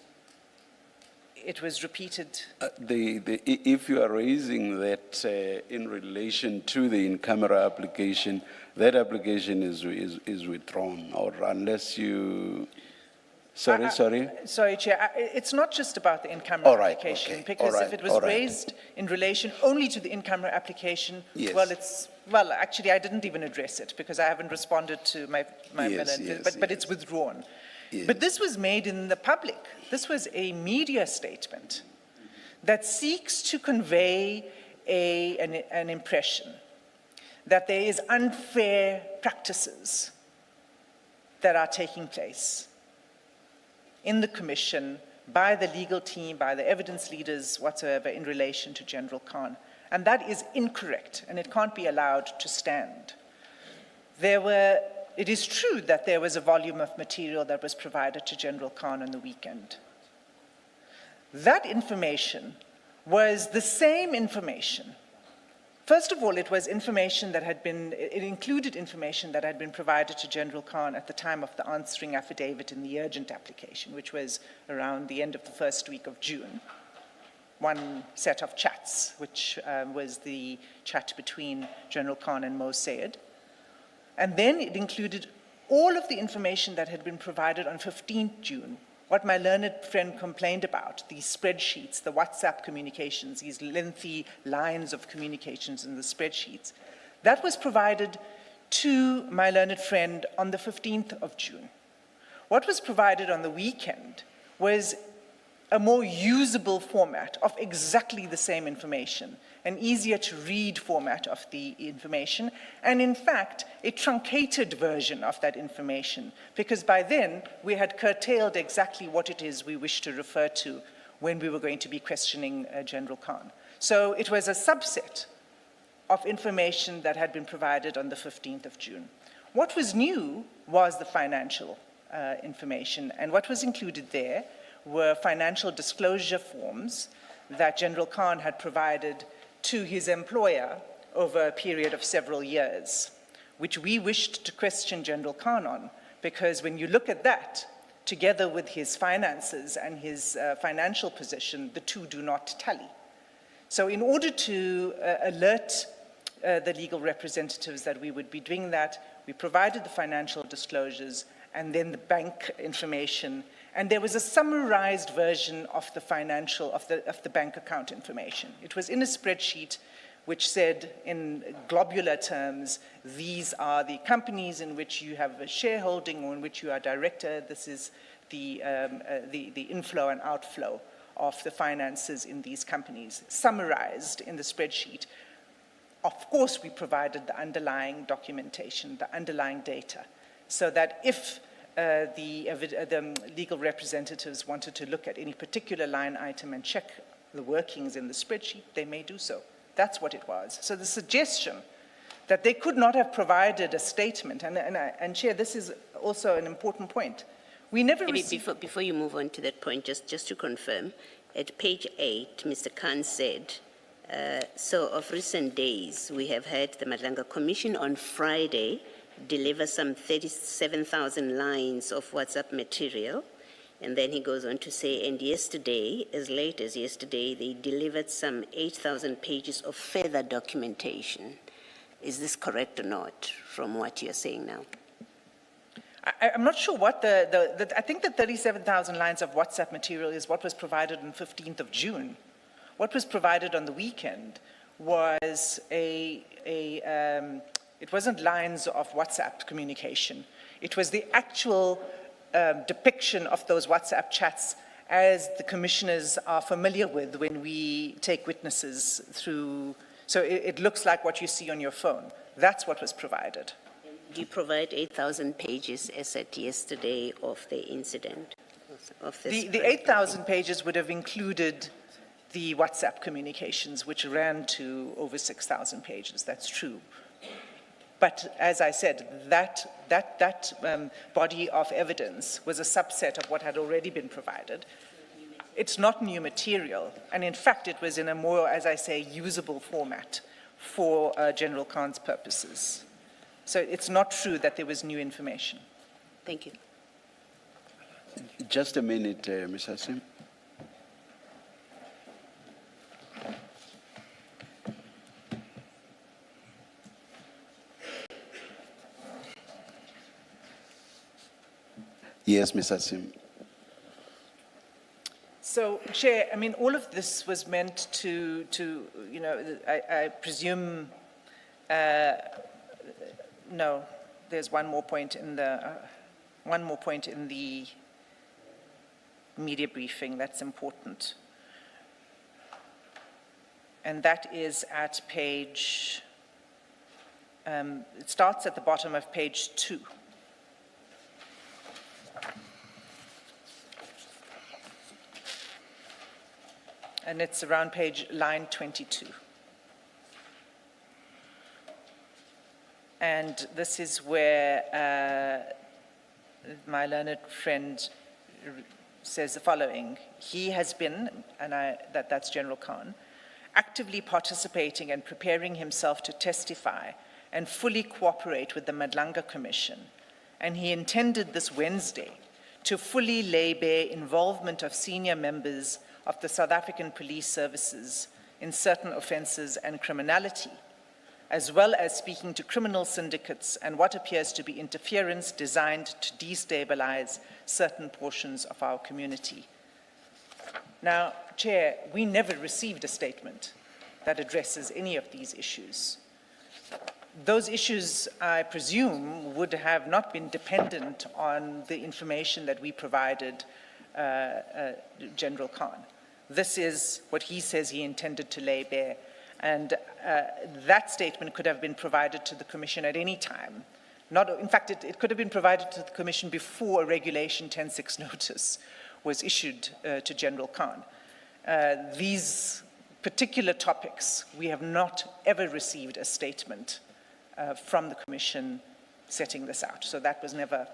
it was repeated. If you are raising that in relation to the in-camera application, that application is withdrawn, or unless you... Sorry, Chair. It's not just about the in-camera application, because if it was raised in relation only to the in-camera application, yes. Well, actually, I didn't even address it because I haven't responded to my but it's withdrawn. Yes. But this was made in the public. This was a media statement that seeks to convey an impression that there is unfair practices that are taking place in the Commission, by the legal team, by the evidence leaders whatsoever in relation to General Khan. And that is incorrect, and it can't be allowed to stand. It is true that there was a volume of material that was provided to General Khan on the weekend. That information was the same information. First of all, it was information that it included information that had been provided to General Khan at the time of the answering affidavit in the urgent application, which was around the end of the first week of June, one set of chats, which was the chat between General Khan and Mo Sayed. And then it included all of the information that had been provided on 15th June, what my learned friend complained about, these spreadsheets, the WhatsApp communications, these lengthy lines of communications in the spreadsheets. That was provided to my learned friend on the 15th of June. What was provided on the weekend was a more usable format of exactly the same information, an easier to read format of the information, and in fact, a truncated version of that information, because by then we had curtailed exactly what it is we wish to refer to when we were going to be questioning General Khan. So it was a subset of information that had been provided on the 15th of June. What was new was the financial information, and what was included there were financial disclosure forms that General Khan had provided to his employer over a period of several years, which we wished to question General Khan on, because when you look at that, together with his finances and his financial position, the two do not tally. So in order to alert the legal representatives that we would be doing that, we provided the financial disclosures and then the bank information, and there was a summarized version of the financial, of the bank account information. It was in a spreadsheet which said in globular terms, these are the companies in which you have a shareholding or in which you are director. This is the inflow and outflow of the finances in these companies, summarized in the spreadsheet. Of course, we provided the underlying documentation, the underlying data, so that if the legal representatives wanted to look at any particular line item and check the workings in the spreadsheet, they may do so. That's what it was. So the suggestion that they could not have provided a statement, and Chair, this is also an important point. We never received... Before you move on to that point, just to confirm, at page 8, Mr. Khan said, so of recent days, we have had the Madlanga Commission on Friday deliver some 37,000 lines of WhatsApp material. And then he goes on to say, and yesterday, as late as yesterday, they delivered some 8,000 pages of further documentation. Is this correct or not, from what you're saying now? I'm not sure what I think the 37,000 lines of WhatsApp material is what was provided on 15th of June. What was provided on the weekend was it wasn't lines of WhatsApp communication. It was the actual depiction of those WhatsApp chats as the commissioners are familiar with when we take witnesses through. So it looks like what you see on your phone. That's what was provided. Do you provide 8,000 pages as at yesterday of the incident? Of this the 8,000 pages would have included the WhatsApp communications, which ran to over 6,000 pages. That's true. But as I said, that body of evidence was a subset of what had already been provided. It's not new material, and in fact, it was in a more, as I say, usable format for General Khan's purposes. So it's not true that there was new information. Thank you. Just a minute, Ms. Hassim. Yes, Ms. Hassim. So, Chair, I mean, all of this was meant to you know, I presume, no, there's one more point in the media briefing that's important. And that is at page, it starts at the bottom of page 2. And it's around line 22. And this is where my learned friend says the following. He has been, and that's General Khan, actively participating and preparing himself to testify and fully cooperate with the Madlanga Commission. And he intended this Wednesday to fully lay bare involvement of senior members of the South African police services in certain offences and criminality, as well as speaking to criminal syndicates and what appears to be interference designed to destabilize certain portions of our community. Now, Chair, we never received a statement that addresses any of these issues. Those issues, I presume, would have not been dependent on the information that we provided General Khan. This is what he says he intended to lay bare, and that statement could have been provided to the Commission at any time. In fact, it could have been provided to the Commission before a Regulation 10.6 notice was issued to General Khan. These particular topics, we have not ever received a statement from the Commission setting this out. So that was never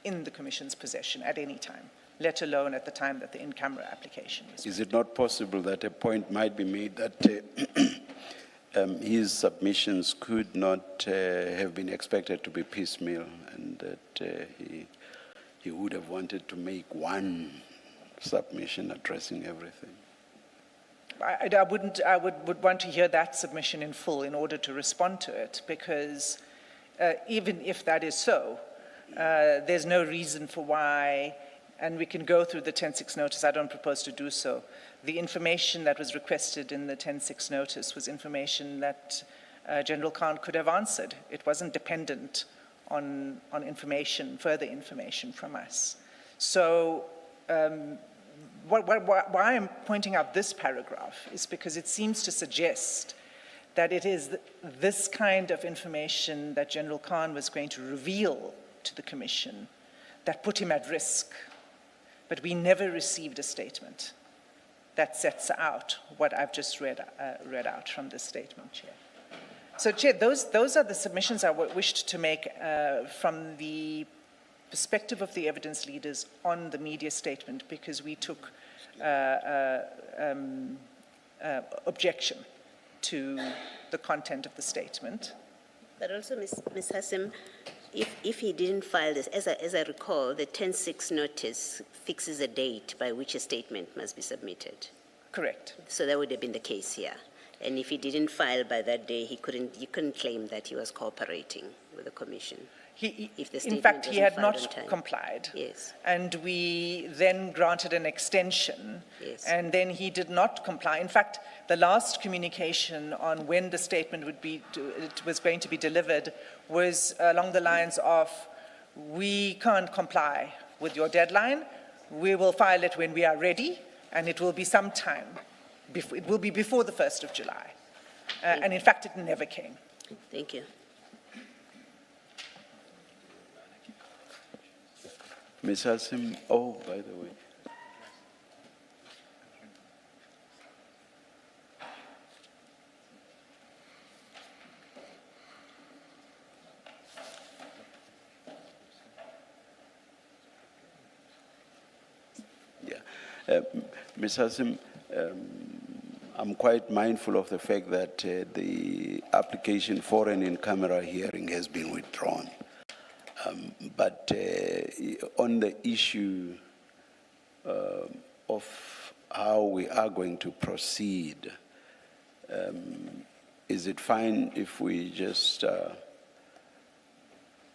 in the Commission's possession at any time, let alone at the time that the in-camera application was made. Is it not possible that a point might be made that his submissions could not have been expected to be piecemeal, and that he would have wanted to make one submission addressing everything? I would want to hear that submission in full in order to respond to it, because even if that is so, there's no reason for why, and we can go through the 10.6 notice. I don't propose to do so. The information that was requested in the 10.6 notice was information that General Khan could have answered. It wasn't dependent on information, further information from us. So why I'm pointing out this paragraph is because it seems to suggest that it is this kind of information that General Khan was going to reveal to the Commission that put him at risk. But we never received a statement that sets out what I've just read out from this statement, Chair. So, Chair, those are the submissions I wished to make from the perspective of the evidence leaders on the media statement, because we took objection to the content of the statement. But also, Ms. Hassim, if he didn't file this, as I recall, the 10.6 notice fixes a date by which a statement must be submitted. Correct. So that would have been the case here. And if he didn't file by that day, you couldn't claim that he was cooperating with the Commission. In fact, he had not complied. Yes. And we then granted an extension. Yes. And then he did not comply. In fact, the last communication on when the statement was going to be delivered was along the lines of, we can't comply with your deadline. We will file it when we are ready, and it will be sometime. It will be before the 1st of July. And in fact, it never came. Thank you. Ms. Hassim, oh, by the way. Yeah. Ms. Hassim, I'm quite mindful of the fact that the application for an in-camera hearing has been withdrawn. But on the issue of how we are going to proceed, is it fine if we just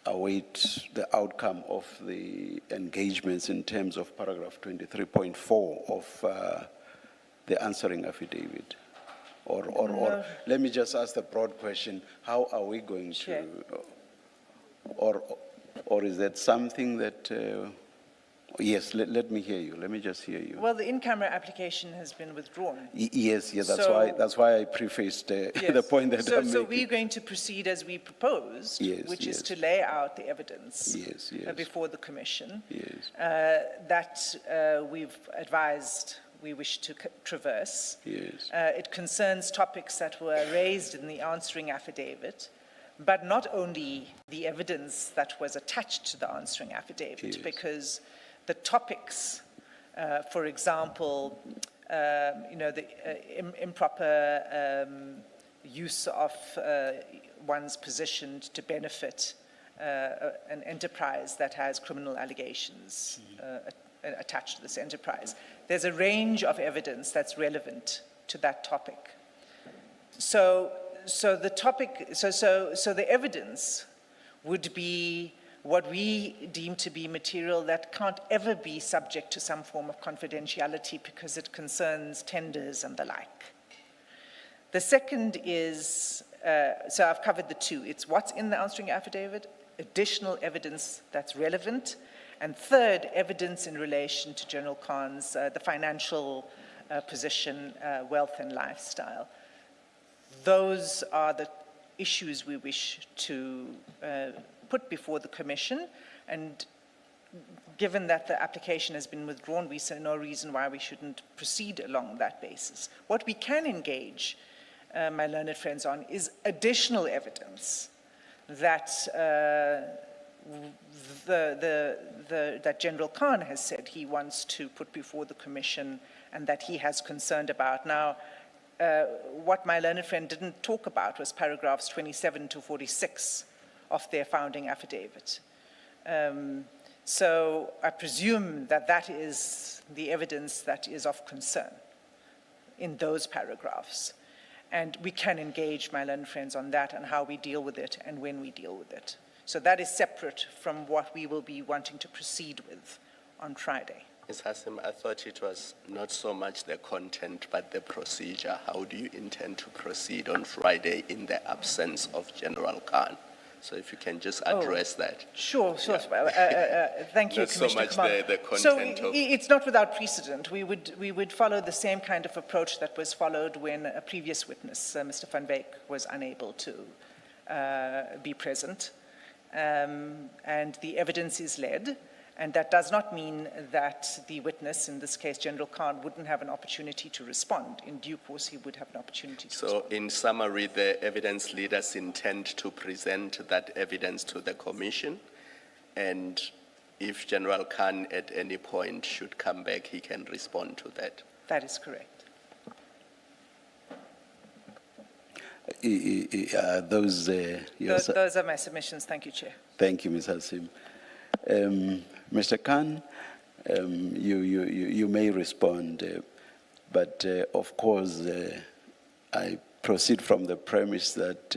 await the outcome of the engagements in terms of paragraph 23.4 of the answering affidavit? Or let me just ask the broad question, how are we going to, or is that something that, yes, let me hear you, let me just hear you. Well, the in-camera application has been withdrawn. Yes, that's why I prefaced the point that I'm making. So we're going to proceed as we proposed, which is to lay out the evidence before the Commission that we've advised we wish to traverse. Yes. It concerns topics that were raised in the answering affidavit, but not only the evidence that was attached to the answering affidavit, because the topics, for example, the improper use of one's position to benefit an enterprise that has criminal allegations attached to this enterprise. There's a range of evidence that's relevant to that topic. So the evidence would be what we deem to be material that can't ever be subject to some form of confidentiality because it concerns tenders and the like. The second is, so I've covered the two. It's what's in the answering affidavit, additional evidence that's relevant, and third, evidence in relation to General Khan's, the financial position, wealth and lifestyle. Those are the issues we wish to put before the Commission, and given that the application has been withdrawn, we see no reason why we shouldn't proceed along that basis. What we can engage my learned friends on is additional evidence that that General Khan has said he wants to put before the Commission and that he has concerned about. Now, what my learned friend didn't talk about was paragraphs 27 to 46 of their founding affidavit. So I presume that that is the evidence that is of concern in those paragraphs. And we can engage my learned friends on that and how we deal with it and when we deal with it. So that is separate from what we will be wanting to proceed with on Friday. Ms. Hassim, I thought it was not so much the content, but the procedure. How do you intend to proceed on Friday in the absence of General Khan? So if you can just address that. Sure. Thank you, not Commissioner so much Kumar. the content so of... it's not without precedent. We would follow the same kind of approach that was followed when a previous witness, Mr. Van Wyk, was unable to be present. And the evidence is led. And that does not mean that the witness, in this case General Khan, wouldn't have an opportunity to respond. In due course, he would have an opportunity to respond. So in summary, the evidence leaders intend to present that evidence to the Commission, and if General Khan at any point should come back, he can respond to that. That is correct. Those are my submissions. Thank you, Chair. Thank you, Ms. Hassim. Mr. Khan, you may respond, but of course, I proceed from the premise that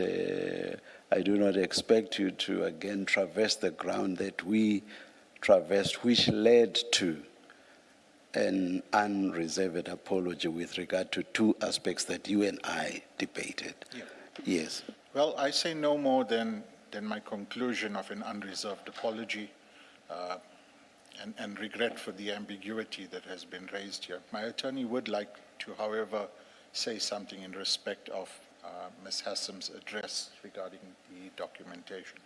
I do not expect you to again traverse the ground that we traversed, which led to an unreserved apology with regard to two aspects that you and I debated. Yeah. Yes. Well, I say no more than my conclusion of an unreserved apology and regret for the ambiguity that has been raised here. My attorney would like to, however, say something in respect of Ms. Hassim's address regarding the documentation,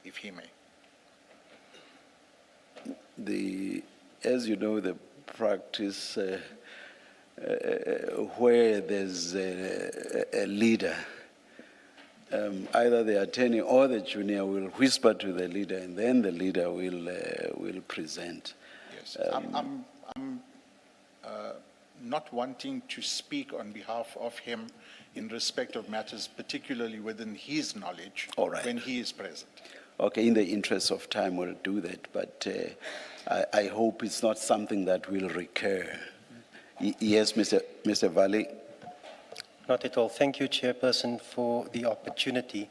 if he may. As you know, the practice where there's a leader, either the attorney or the junior will whisper to the leader, and then the leader will present. Yes, I'm not wanting to speak on behalf of him in respect of matters particularly within his knowledge. All right. When he is present. Okay, in the interest of time, we'll do that, but I hope it's not something that will recur. Yes, Mr. Valley. Not at all. Thank you, Chairperson, for the opportunity.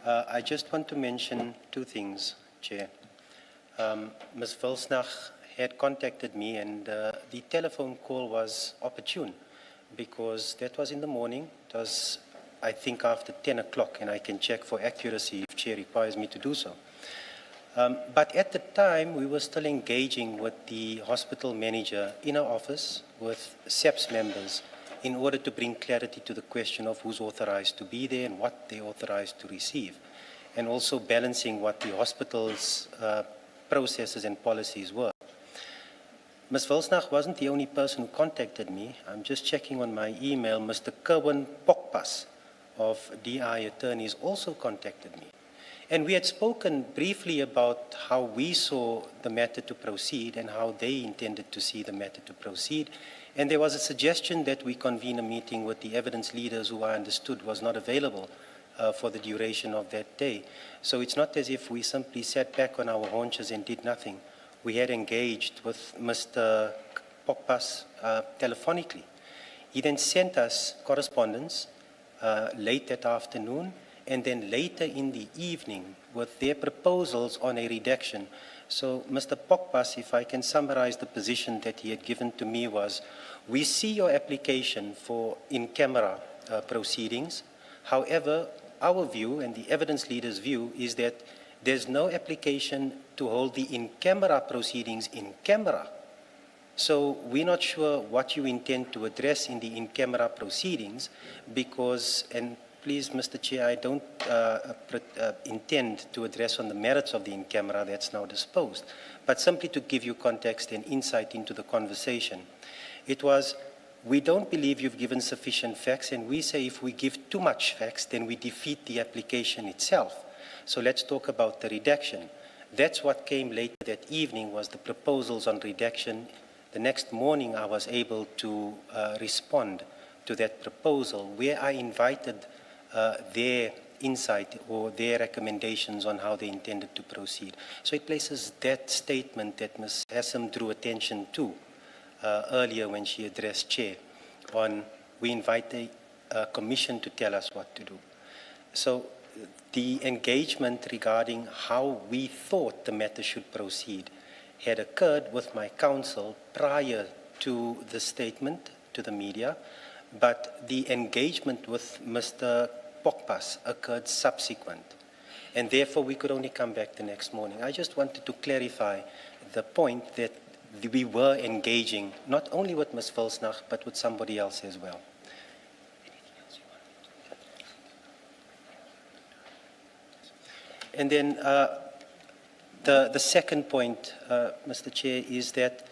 I just want to mention two things, Chair. Ms. Vilsnach had contacted me, and the telephone call was opportune because that was in the morning. It was, I think, after 10 o'clock, and I can check for accuracy if Chair requires me to do so. But at the time, we were still engaging with the hospital manager in our office with SEPS members in order to bring clarity to the question of who's authorized to be there and what they're authorized to receive, and also balancing what the hospital's processes and policies were. Ms. Vilsnach wasn't the only person who contacted me. I'm just checking on my email. Mr. Kerwin Pokpas of DI Attorneys also contacted me. And we had spoken briefly about how we saw the matter to proceed and how they intended to see the matter to proceed. And there was a suggestion that we convene a meeting with the evidence leaders who I understood was not available for the duration of that day. So it's not as if we simply sat back on our haunches and did nothing. we had engaged with Mr. Pokpas telephonically. He then sent us correspondence late that afternoon and then later in the evening with their proposals on a redaction. So, Mr. Pokpas, if I can summarize the position that he had given to me was, we see your application for in-camera proceedings. However, our view and the evidence leader's view is that there's no application to hold the in-camera proceedings in camera. So we're not sure what you intend to address in the in-camera proceedings because, and please, Mr. Chair, I don't intend to address on the merits of the in-camera that's now disposed, but simply to give you context and insight into the conversation. It was, we don't believe you've given sufficient facts, and we say if we give too much facts, then we defeat the application itself. So let's talk about the redaction. That's what came later that evening was the proposals on redaction. The next morning I was able to respond to that proposal where I invited their insight or their recommendations on how they intended to proceed. So it places that statement that Ms. Hassam drew attention to earlier when she addressed Chair on we invite the Commission to tell us what to do. So the engagement regarding how we thought the matter should proceed had occurred with my counsel prior to the statement to the media, but the engagement with Mr. Pokpas occurred subsequent, and therefore we could only come back the next morning. I just wanted to clarify the point that we were engaging not only with Ms. Vilsnach, but with somebody else as well. And then the second point, Mr. Chair, is that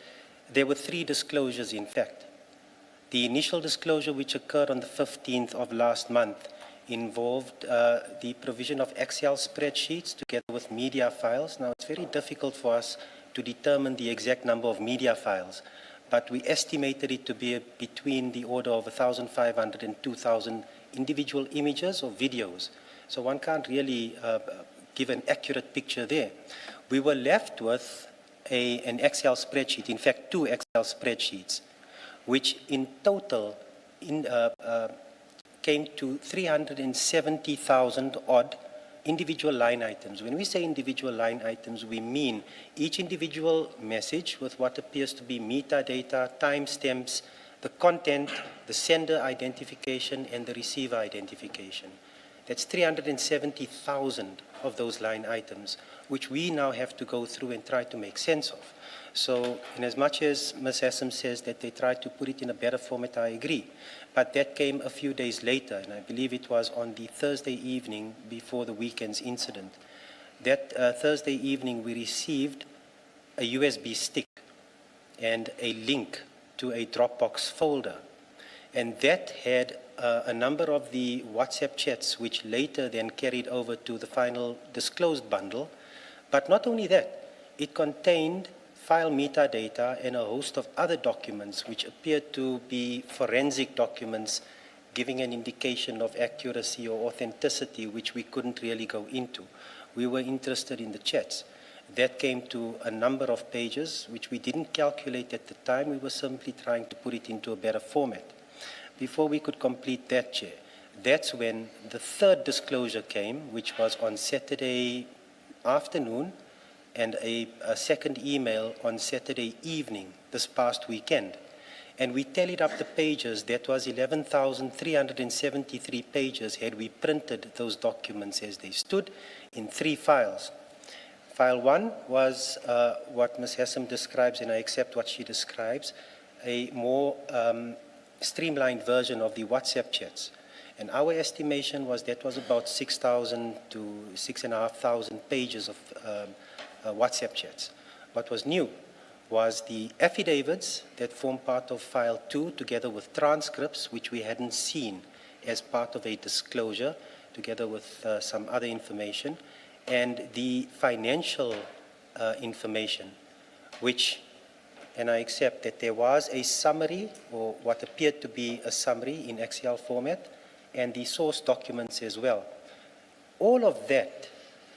there were 3 disclosures, in fact. The initial disclosure, which occurred on the 15th of last month, involved the provision of Excel spreadsheets together with media files. Now, it's very difficult for us to determine the exact number of media files, but we estimated it to be between the order of 1,500 and 2,000 individual images or videos. So one can't really give an accurate picture there. We were left with an Excel spreadsheet, in fact 2 Excel spreadsheets, which in total came to 370,000 odd individual line items. When we say individual line items, we mean each individual message with what appears to be metadata, timestamps, the content, the sender identification, and the receiver identification. That's 370,000 of those line items, which we now have to go through and try to make sense of. So, in as much as Ms. Hassam says that they tried to put it in a better format, I agree. But that came a few days later, and I believe it was on the Thursday evening before the weekend's incident. That Thursday evening, we received a USB stick and a link to a Dropbox folder. And that had a number of the WhatsApp chats, which later then carried over to the final disclosed bundle. But not only that, it contained file metadata and a host of other documents which appeared to be forensic documents giving an indication of accuracy or authenticity, which we couldn't really go into. We were interested in the chats. That came to a number of pages, which we didn't calculate at the time. We were simply trying to put it into a better format. Before we could complete that, Chair, that's when the 3rd disclosure came, which was on Saturday afternoon, and a second email on Saturday evening, this past weekend. And we tallied up the pages. That was 11,373 pages had we printed those documents as they stood in 3 files. File 1 was what Ms. Hassam describes, and I accept what she describes, a more streamlined version of the WhatsApp chats. And our estimation was that was about 6,000 to 6,500 pages of WhatsApp chats. What was new was the affidavits that form part of file 2 together with transcripts, which we hadn't seen as part of a disclosure, together with some other information, and the financial information, which, and I accept that there was a summary or what appeared to be a summary in Excel format and the source documents as well. All of that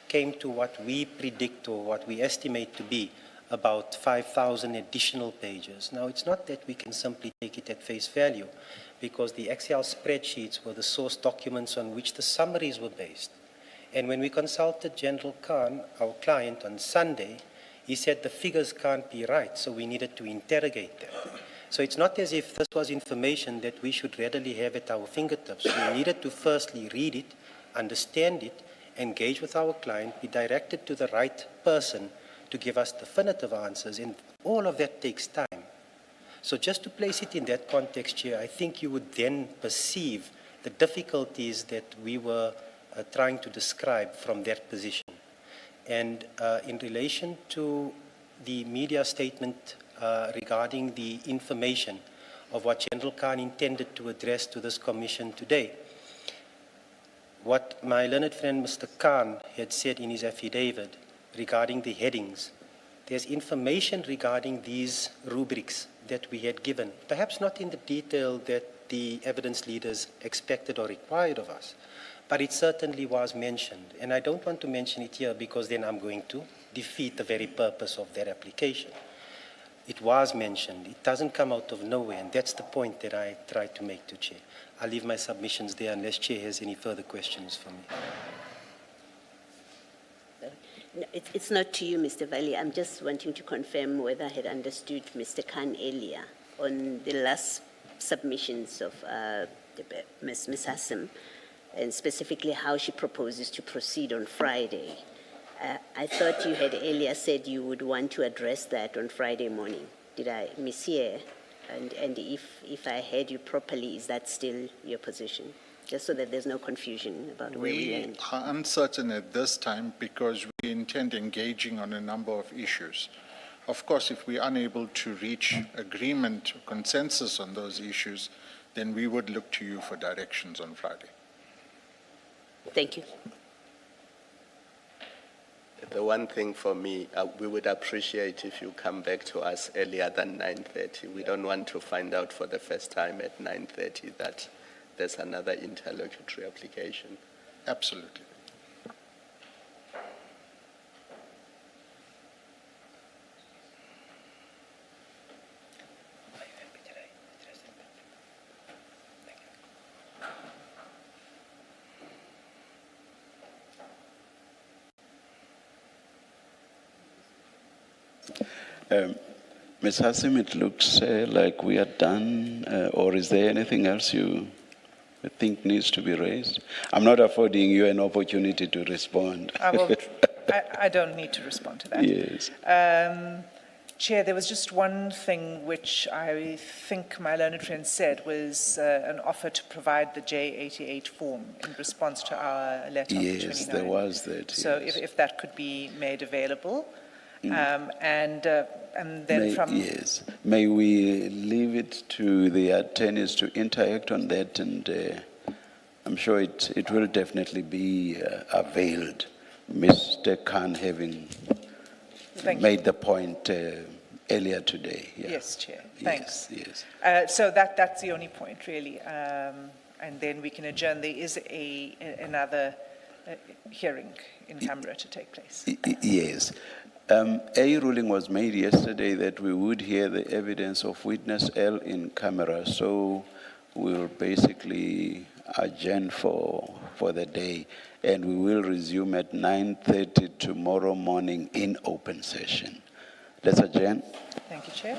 came to what we predict or what we estimate to be about 5,000 additional pages. Now, it's not that we can simply take it at face value, because the Excel spreadsheets were the source documents on which the summaries were based. And when we consulted General Khan, our client, on Sunday, he said the figures can't be right, so we needed to interrogate them. So it's not as if this was information that we should readily have at our fingertips. We needed to firstly read it, understand it, engage with our client, be directed to the right person to give us definitive answers, and all of that takes time. So just to place it in that context here, I think you would then perceive the difficulties that we were trying to describe from that position. And in relation to the media statement regarding the information of what General Khan intended to address to this commission today, what my learned friend Mr. Khan had said in his affidavit regarding the headings, there's information regarding these rubrics that we had given, perhaps not in the detail that the evidence leaders expected or required of us, but it certainly was mentioned. And I don't want to mention it here because then I'm going to defeat the very purpose of that application. It was mentioned. It doesn't come out of nowhere, and that's the point that I tried to make to Chair. I'll leave my submissions there unless Chair has any further questions for me. No, it's not to you, Mr. Valley. I'm just wanting to confirm whether I had understood Mr. Khan earlier on the last submissions of Ms. Hassim, and specifically how she proposes to proceed on Friday. I thought you had earlier said you would want to address that on Friday morning. Did I mishear? And if I heard you properly, is that still your position? Just so that there's no confusion about where we land. We are uncertain at this time because we intend engaging on a number of issues. Of course, if we are unable to reach agreement or consensus on those issues, then we would look to you for directions on Friday. Thank you. The one thing for me, we would appreciate if you come back to us earlier than 9:30. We don't want to find out for the first time at 9:30 that there's another interlocutory application. Absolutely. Ms. Hassim, it looks like we are done, or is there anything else you think needs to be raised? I'm not affording you an opportunity to respond. I don't need to respond to that. Yes. Chair, there was just one thing which I think my learned friend said was an offer to provide the J88 form in response to our letter of the 29th. Yes, there was that. So yes. if that could be made available. And then Yes. May we leave it to the attorneys to interact on that, and I'm sure it will definitely be availed. Mr. Khan having made the point earlier today. Yeah. Yes, Chair. Thanks. Yes. So that's the only point, really. And then we can adjourn. There is another hearing in camera to take place. Yes. A ruling was made yesterday that we would hear the evidence of witness L in camera, so we'll basically adjourn for the day, and we will resume at 9:30 tomorrow morning in open session. Let's adjourn. Thank you, Chair.